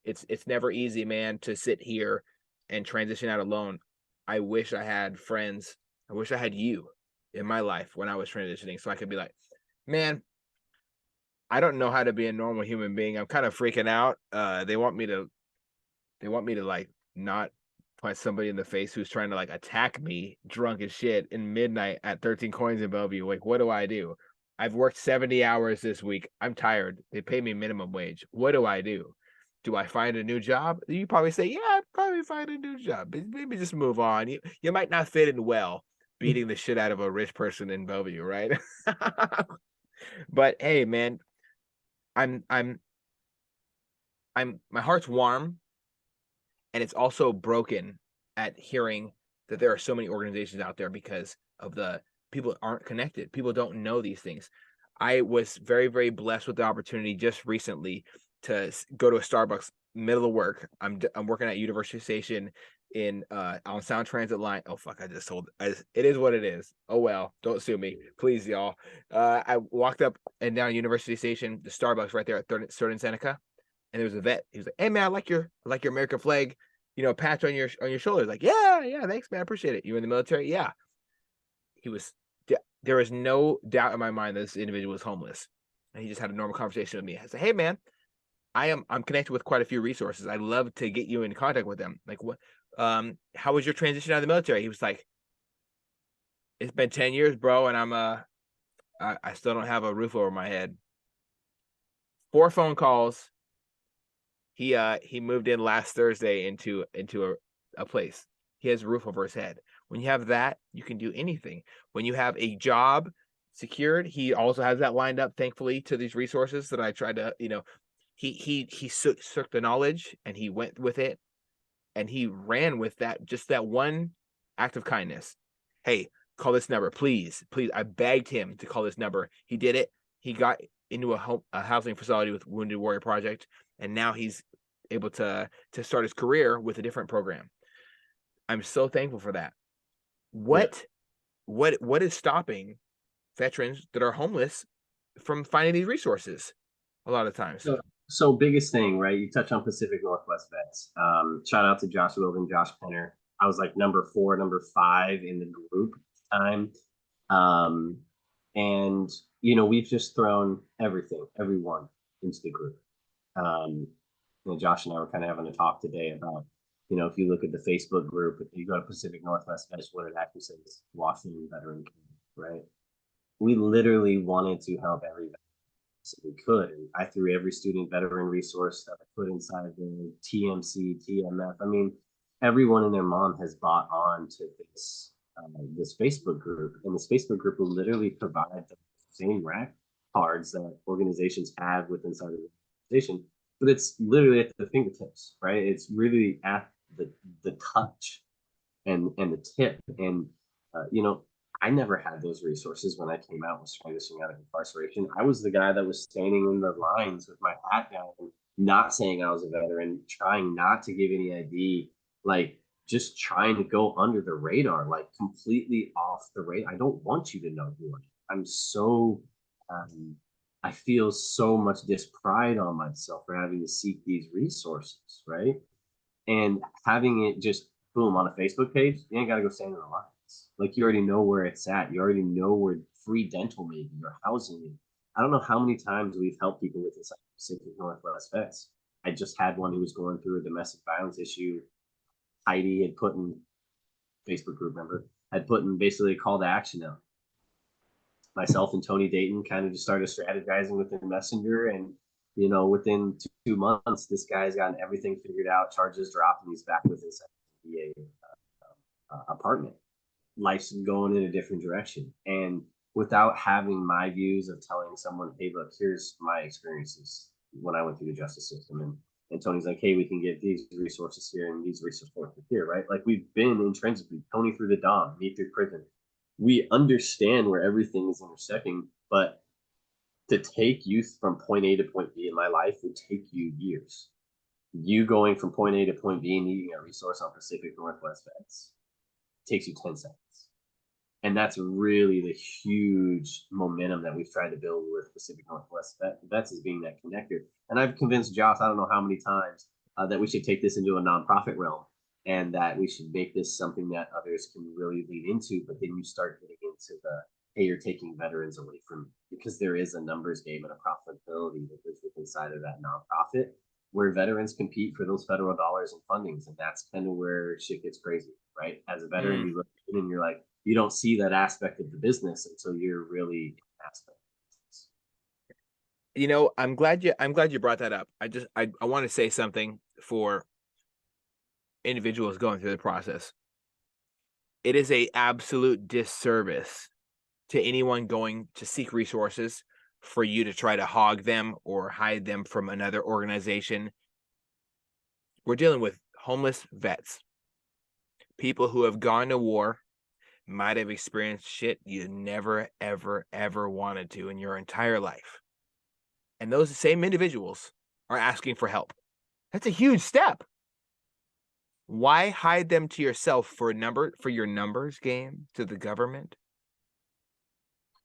It's never easy, man, to sit here and transition out alone. I wish I had friends. I wish I had you in my life when I was transitioning, so I could be like, man, I don't know how to be a normal human being. I'm kind of freaking out. They want me to like not punch somebody in the face who's trying to like attack me drunk as shit in midnight at 13 Coins in Bellevue. Like, what do I do? I've worked 70 hours this week. I'm tired. They pay me minimum wage. What do I do? Do I find a new job? You probably say, yeah, I'd probably find a new job. Maybe just move on. You might not fit in well beating the shit out of a rich person in Bellevue, right? But hey, man, I'm my heart's warm, and it's also broken at hearing that there are so many organizations out there because of the people aren't connected. People don't know these things. I was very, very blessed with the opportunity just recently to go to a Starbucks middle of work. I'm working at University Station in on Sound Transit line. Oh fuck! I just told. It is what it is. Oh well, don't sue me, please, y'all. I walked up and down University Station, the Starbucks right there at Third and Seneca, and there was a vet. He was like, "Hey man, I like your American flag, patch on your shoulder." Like, yeah, yeah, thanks, man, I appreciate it. You in the military? Yeah. He was. There was no doubt in my mind that this individual was homeless, and he just had a normal conversation with me. I said, "Hey man, I'm connected with quite a few resources. I'd love to get you in contact with them. Like, what? How was your transition out of the military?" He was like, "It's been 10 years, bro, and I still don't have a roof over my head." 4 phone calls. He moved in last Thursday into a place. He has a roof over his head. When you have that, you can do anything. When you have a job secured, he also has that lined up, thankfully, to these resources that I tried to, he took the knowledge and he went with it, and he ran with that, just that one act of kindness. Hey, call this number, please, please. I begged him to call this number. He did it. He got into a housing facility with Wounded Warrior Project, and now he's able to start his career with a different program. I'm so thankful for that. Yeah. What is stopping veterans that are homeless from finding these resources a lot of times? So biggest thing, right? You touch on Pacific Northwest vets. Shout out to Josh Wilden, Josh Penner. I was like number 4, number 5 in the group at the time. Um, and we've just thrown everyone into the group. Um, Josh and I were kind of having a talk today about, if you look at the Facebook group, if you go to Pacific Northwest Vets, what it actually says, Washington Veteran Camp, right? We literally wanted to help every veteran we could. And I threw every student veteran resource that I put inside the TMC, TMF. I mean, everyone and their mom has bought on to this Facebook group, and this Facebook group will literally provide the same rack cards that organizations have with inside of the organization, but it's literally at the fingertips, right? It's really at the touch and the tip. And I never had those resources when I came out, was transitioning out of incarceration. I was the guy that was standing in the lines with my hat down, not saying I was a veteran, trying not to give any ID, like just trying to go under the radar, like completely off the radar. I don't want you to know who I am. I'm so, I feel so much pride on myself for having to seek these resources, right? And having it just boom on a Facebook page, you ain't got to go stand in the lines. Like you already know where it's at. You already know where free dental maybe or housing. I don't know how many times we've helped people with this Pacific Northwest vets. I just had one who was going through a domestic violence issue. Heidi had put in Facebook group member had put in basically a call to action out. Myself and Tony Dayton kind of just started strategizing within Messenger, and within 2 months, this guy's gotten everything figured out, charges dropped, and he's back with his VA apartment. Life's going in a different direction, and without having my views of telling someone, "Hey, look, here's my experiences when I went through the justice system," and Tony's like, "Hey, we can get these resources here and these resources here," right? Like we've been intrinsically Tony through the Dom, me through prison. We understand where everything is intersecting, but to take you from point A to point B in my life would take you years. You going from point A to point B and needing a resource on Pacific Northwest vets takes you 10 seconds. And that's really the huge momentum that we've tried to build with Pacific Northwest vets is being that connector. And I've convinced Josh, I don't know how many times, that we should take this into a nonprofit realm, and that we should make this something that others can really lead into. But then you start getting into the, hey, you're taking veterans away from, because there is a numbers game and a profitability that lives inside of that nonprofit, where veterans compete for those federal dollars and fundings. And that's kind of where shit gets crazy, right? As a veteran, you look in and you're like, you don't see that aspect of the business until you're really an aspect. I'm glad you brought that up. I want to say something for individuals going through the process. It is a absolute disservice to anyone going to seek resources for you to try to hog them or hide them from another organization. We're dealing with homeless vets, people who have gone to war, might have experienced shit you never, ever, ever wanted to in your entire life. And those same individuals are asking for help. That's a huge step. Why hide them to yourself for your numbers game to the government?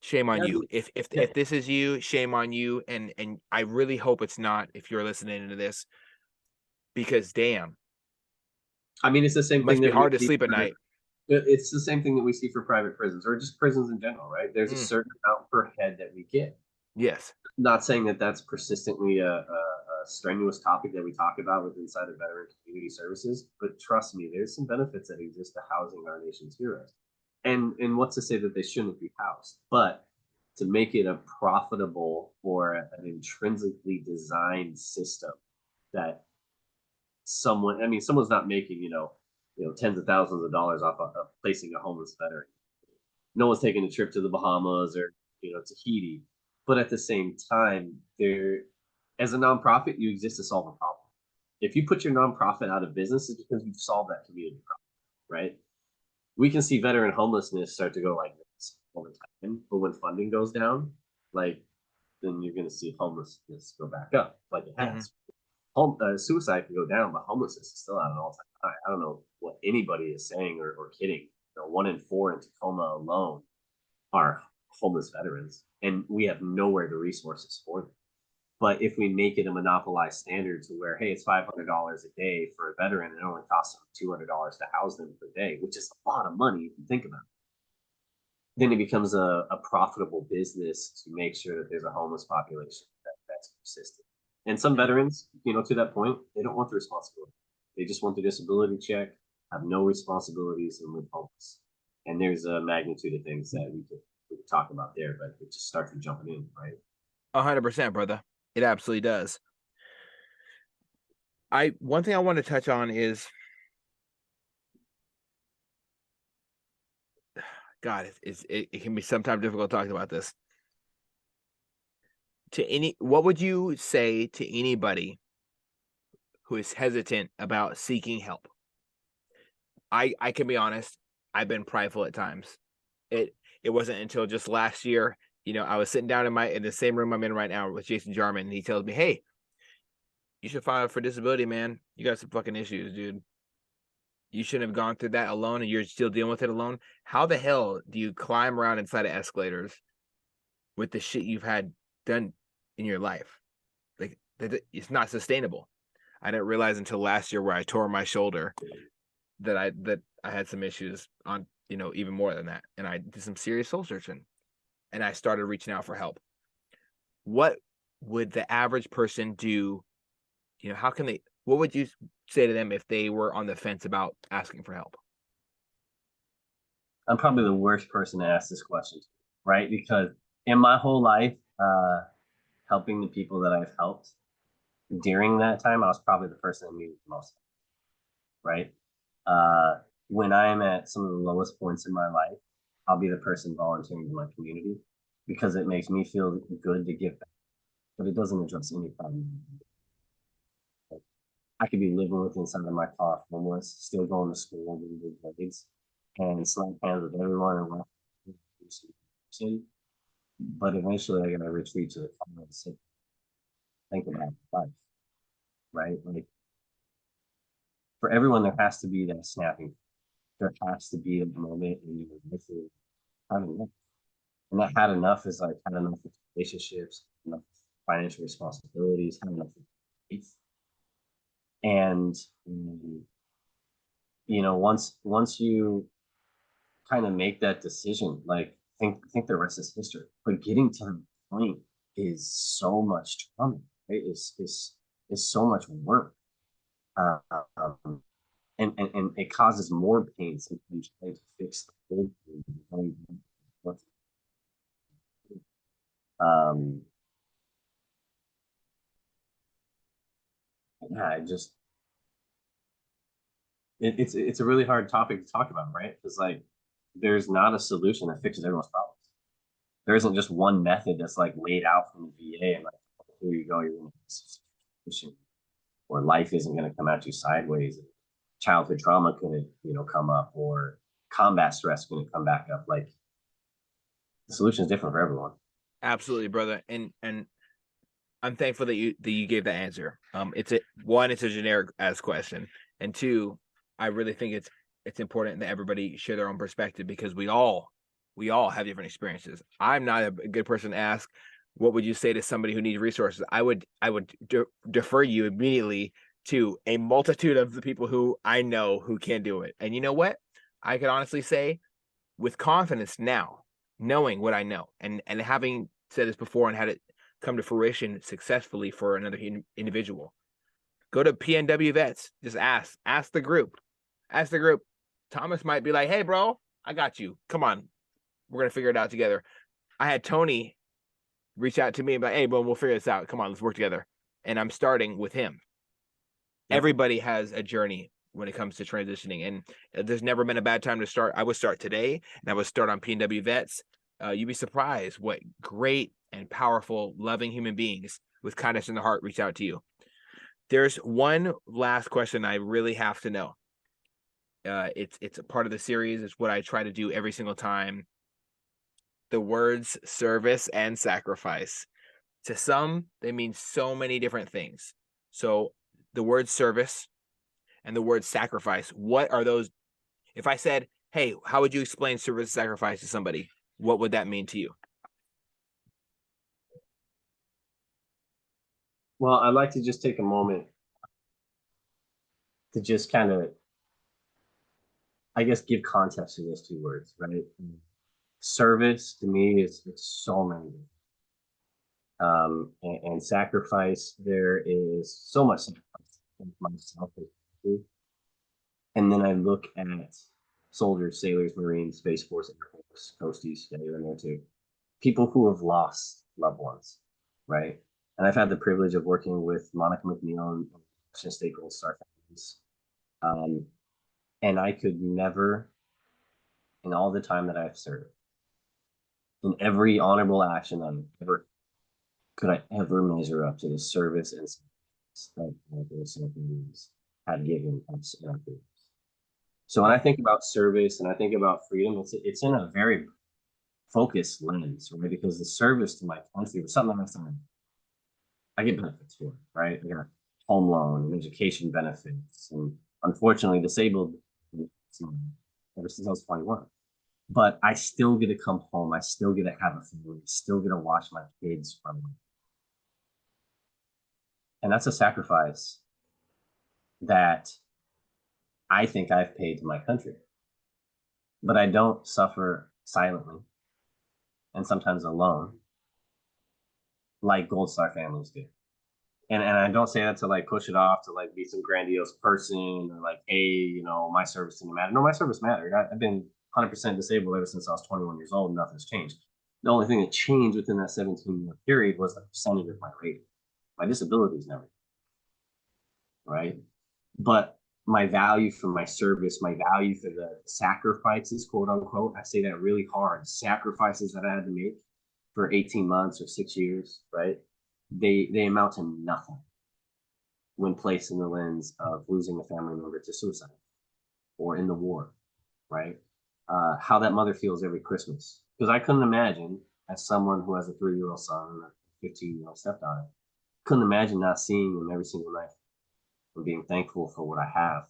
Shame on you. If this is you, shame on you. And I really hope it's not if you're listening to this, because damn, I mean, it's the it same thing must be that we hard to see sleep at night. it's the same thing that we see for private prisons or just prisons in general, right? There's a Mm, certain amount per head that we get. yes. Not saying that that's persistently a strenuous topic that we talk about with inside of veteran community services, but trust me, there's some benefits that exist to housing our nation's heroes. And what's to say that they shouldn't be housed? But to make it a profitable or an intrinsically designed system that someone's not making, tens of thousands of dollars off of placing a homeless veteran. No one's taking a trip to the Bahamas or, Tahiti. But at the same time, as a nonprofit, you exist to solve a problem. If you put your nonprofit out of business, it's because you've solved that community problem, right? We can see veteran homelessness start to go like this all the time, but when funding goes down, like then you're going to see homelessness go back up, like it Hmm. has. Suicide can go down, but homelessness is still at an all-time high. I don't know what anybody is saying or kidding. 1 in 4 in Tacoma alone are homeless veterans, and we have nowhere the resources for them. But if we make it a monopolized standard to where, hey, it's $500 a day for a veteran, and it only costs them $200 to house them per day, which is a lot of money if you think about it, then it becomes a profitable business to make sure that there's a homeless population that's persistent. And some veterans, to that point, they don't want the responsibility. They just want the disability check, have no responsibilities, and live homeless. And there's a magnitude of things that we could talk about there, but it just starts with jumping in, right? 100%, brother. It absolutely does. One thing I want to touch on is, God, it can be sometimes difficult talking about this. What would you say to anybody who is hesitant about seeking help? I can be honest, I've been prideful at times. It wasn't until just last year, I was sitting down in the same room I'm in right now with Jason Jarman, and he tells me, "Hey, you should file for disability, man. You got some fucking issues, dude. You shouldn't have gone through that alone, and you're still dealing with it alone. How the hell do you climb around inside of escalators with the shit you've had done in your life? Like, it's not sustainable." I didn't realize until last year where I tore my shoulder that I had some issues on, even more than that. And I did some serious soul searching, and I started reaching out for help. What would the average person do? What would you say to them if they were on the fence about asking for help? I'm probably the worst person to ask this question, right? Because in my whole life, helping the people that I've helped during that time, I was probably the person that needed the most, right? Uh, when I'm at some of the lowest points in my life, I'll be the person volunteering to my community because it makes me feel good to give back, but it doesn't address any problem. I could be living with inside of my car, homeless, still going to school, doing good grades, and slap hands with everyone and laugh. But eventually, I gotta retreat to the car and sit, think about life, right? Like for everyone, there has to be that snapping. There has to be a moment when you literally had enough. And that had enough is like had enough with relationships, enough financial responsibilities, had enough with faith. And once you kind of make that decision, like think the rest is history. But getting to the point is so much trauma, right? Is so much work. Uh, um, and it causes more pain sometimes trying to fix the whole thing. Um, yeah, it's a really hard topic to talk about, right? Because like there's not a solution that fixes everyone's problems. there isn't just one method that's like laid out from the VA and like, here you go, you're going to, or life isn't going to come at you sideways. Childhood trauma couldn't, come up, or combat stress couldn't come back up. Like, the solution is different for everyone. Absolutely, brother. And I'm thankful that you gave that answer. It's a generic ass question, and two, I really think it's important that everybody share their own perspective, because we all have different experiences. I'm not a good person to ask, what would you say to somebody who needs resources? I would defer you immediately to a multitude of the people who I know who can do it. And you know what? I could honestly say with confidence now, knowing what I know, and having said this before and had it come to fruition successfully for another individual. Go to PNW Vets. Just ask the group. Ask the group. Thomas might be like, "Hey, bro, I got you. Come on, we're gonna figure it out together." I had Tony reach out to me and be like, "Hey, bro, we'll figure this out. Come on, let's work together." And I'm starting with him. Yep. Everybody has a journey when it comes to transitioning, and there's never been a bad time to start. I would start today, and I would start on PNW Vets. You'd be surprised what great and powerful, loving human beings with kindness in the heart reach out to you. There's one last question I really have to know. It's a part of the series. It's what I try to do every single time. The words service and sacrifice. To some, they mean so many different things. So the word service and the word sacrifice, what are those? If I said, "Hey, how would you explain service and sacrifice to somebody?" What would that mean to you? Well, I'd like to just take a moment to just kind of, I guess, give context to those two words, right? Service to me is it's so many. And sacrifice, there is so much sacrifice in myself. And then I look at soldiers, sailors, Marines, Space Force, Air Force, Coasties, yeah, you're in there too. People who have lost loved ones, right? And I've had the privilege of working with Monica McNeil and Washington State Gold Star families. Um, and I could never, in all the time that I've served, in every honorable action I've ever, could I ever measure up to the service and that those families had given us in our careers. So when I think about service and I think about freedom, it's in a very focused lens, right? Because the service to my country was something I get benefits for, right? I got home loan and education benefits, and unfortunately disabled ever since I was 21. But I still get to come home. I still get to have a family. I still get to watch my kids from me. And that's a sacrifice that I think I've paid to my country. But I don't suffer silently and sometimes alone like Gold Star families do. And I don't say that to like push it off to like be some grandiose person or like, hey, my service didn't matter. No, my service mattered. I've been 100% disabled ever since I was 21 years old. Nothing's changed. The only thing that changed within that 17-year period was the percentage of my rating. My disabilities never, right? But my value for my service, my value for the sacrifices, quote unquote, I say that really hard, sacrifices that I had to make for 18 months or 6 years, right? They amount to nothing when placed in the lens of losing a family member to suicide or in the war, right? How that mother feels every Christmas. Because I couldn't imagine, as someone who has a 3-year-old son and a 15-year-old stepdaughter, couldn't imagine not seeing them every single night and being thankful for what I have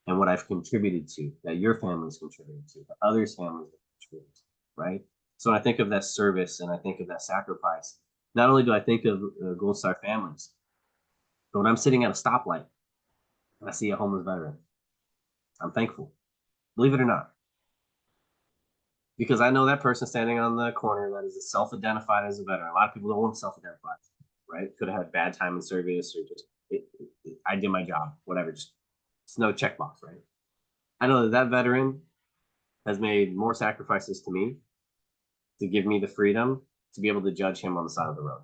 and what I've contributed to, that your family's contributed to, that others' families have contributed to, right? So when I think of that service and I think of that sacrifice, not only do I think of Gold Star families, but when I'm sitting at a stoplight and I see a homeless veteran, I'm thankful, believe it or not, because I know that person standing on the corner that is self-identified as a veteran. A lot of people don't want to self-identify, right? Could have had bad time in service or just I did my job, whatever. Just it's no checkbox, right? I know that veteran has made more sacrifices to me to give me the freedom to be able to judge him on the side of the road,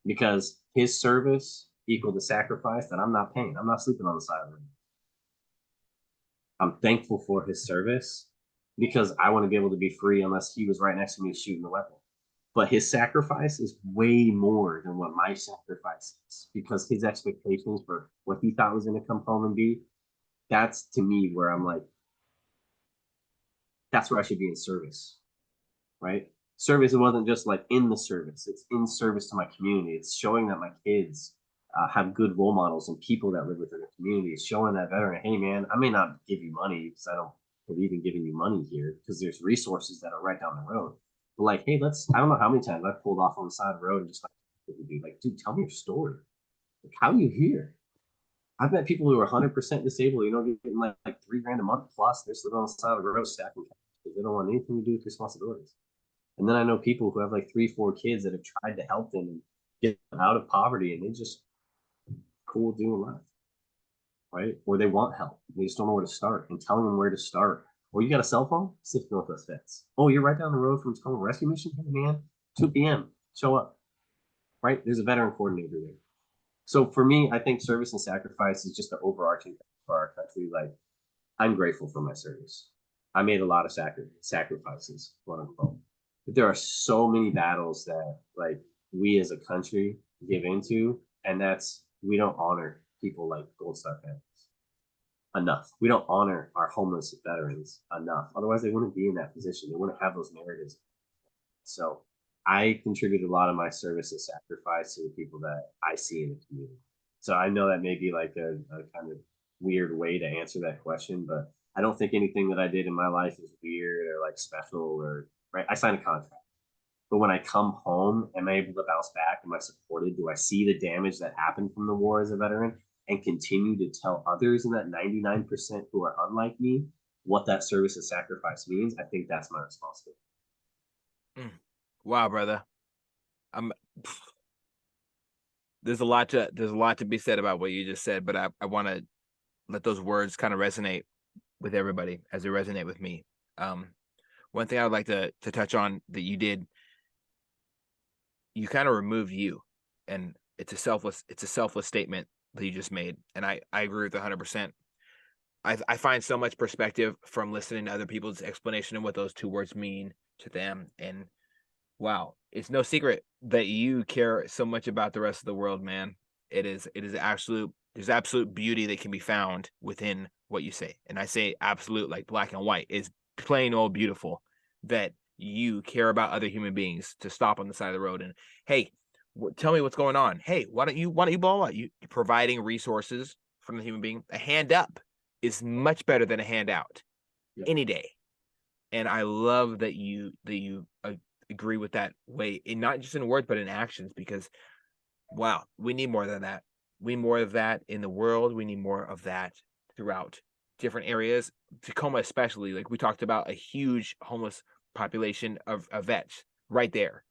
because his service equaled the sacrifice that I'm not paying. I'm not sleeping on the side of the road. I'm thankful for his service because I want to be able to be free unless he was right next to me shooting the weapon. But his sacrifice is way more than what my sacrifice is, because his expectations for what he thought was going to come home and be, that's to me where I'm like, that's where I should be in service, right? Service, it wasn't just like in the service, it's in service to my community. It's showing that my kids have good role models and people that live within the community. It's showing that veteran, hey man, I may not give you money because I don't believe in giving you money here, because there's resources that are right down the road. But like, hey, I don't know how many times I've pulled off on the side of the road and just like, dude, tell me your story. Like, how are you here? I've met people who are 100% disabled, getting like $3,000 a month plus. They're living on the side of the road stacking cash because they don't want anything to do with responsibilities. And then I know people who have like 3, 4 kids that have tried to help them and get them out of poverty, and they just cool doing life, right? Or they want help. They just don't know where to start, and telling them where to start. Oh, you got a cell phone? Pacific Northwest Vets. Oh, you're right down the road from Tacoma Rescue Mission? Hey, man, 2 p.m. Show up, right? There's a veteran coordinator there. So for me, I think service and sacrifice is just the overarching thing for our country. Like, I'm grateful for my service. I made a lot of sacrifices, quote unquote. But there are so many battles that like we as a country give into, and that's, we don't honor people like Gold Star families enough. We don't honor our homeless veterans enough. Otherwise, they wouldn't be in that position. They wouldn't have those narratives. So I contribute a lot of my service and sacrifice to the people that I see in the community. So I know that may be like a kind of weird way to answer that question, but I don't think anything that I did in my life is weird or like special, or right. I signed a contract. But when I come home, am I able to bounce back? Am I supported? Do I see the damage that happened from the war as a veteran and continue to tell others in that 99% who are unlike me what that service and sacrifice means? I think that's my responsibility. Wow, brother. There's a lot to be said about what you just said, but I want to let those words kind of resonate with everybody as they resonate with me. One thing I would like to touch on that you did, you kind of removed you, and it's a selfless statement that you just made, and I agree with 100%. I find so much perspective from listening to other people's explanation of what those two words mean to them, and wow, it's no secret that you care so much about the rest of the world, man. It is there's absolute beauty that can be found within what you say. And I say absolute like black and white. Is plain old beautiful that you care about other human beings to stop on the side of the road and, hey, tell me what's going on. Hey, why don't you blow up? You providing resources from the human being. A hand up is much better than a handout any day. And I love that you agree with that way, and not just in words but in actions, because wow, we need more than that. We need more of that in the world. We need more of that throughout different areas. Tacoma especially, like we talked about, a huge homeless population of vets right there.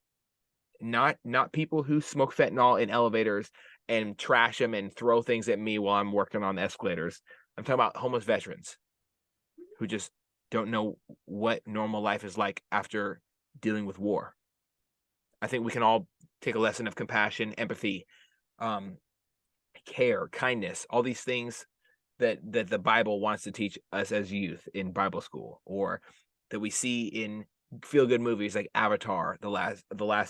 Not people who smoke fentanyl in elevators and trash them and throw things at me while I'm working on the escalators. I'm talking about homeless veterans who just don't know what normal life is like after dealing with war. I think we can all take a lesson of compassion, empathy, care, kindness, all these things that the Bible wants to teach us as youth in Bible school, or that we see in feel-good movies like Avatar, the last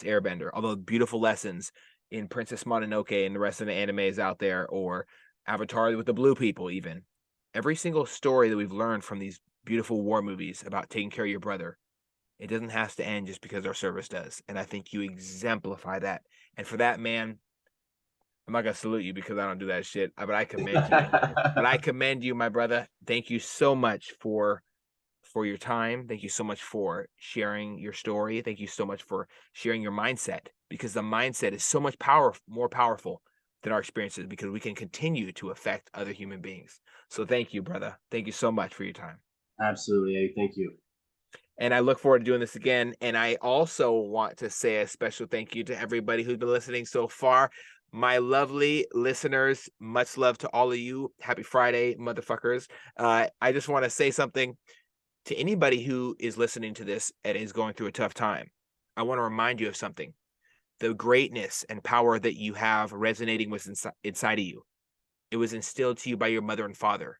Airbender, all those beautiful lessons in Princess Mononoke and the rest of the animes out there, or Avatar with the blue people even. Every single story that we've learned from these beautiful war movies about taking care of your brother, it doesn't have to end just because our service does. And I think you exemplify that. And for that, man, I'm not gonna salute you because I don't do that shit, but I commend you. But I commend you, my brother. Thank you so much for your time. Thank you so much for sharing your story. Thank you so much for sharing your mindset, because the mindset is so much more powerful than our experiences, because we can continue to affect other human beings. So thank you, brother. Thank you so much for your time. Absolutely. Thank you. And I look forward to doing this again. And I also want to say a special thank you to everybody who's been listening so far. My lovely listeners, much love to all of you. Happy Friday, motherfuckers. I just want to say something to anybody who is listening to this and is going through a tough time. I want to remind you of something. The greatness and power that you have resonating with inside of you. It was instilled to you by your mother and father.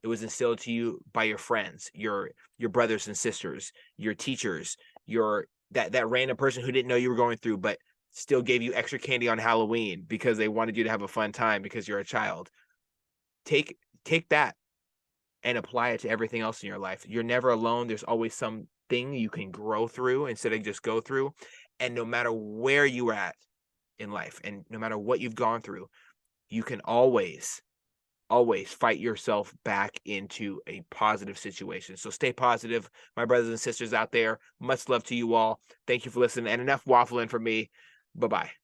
It was instilled to you by your friends, your brothers and sisters, your teachers, your that random person who didn't know you were going through, but still gave you extra candy on Halloween because they wanted you to have a fun time because you're a child. Take that and apply it to everything else in your life. You're never alone. There's always something you can grow through instead of just go through. And no matter where you're at in life and no matter what you've gone through, you can always fight yourself back into a positive situation. So stay positive, my brothers and sisters out there. Much love to you all. Thank you for listening. And enough waffling from me. Bye bye.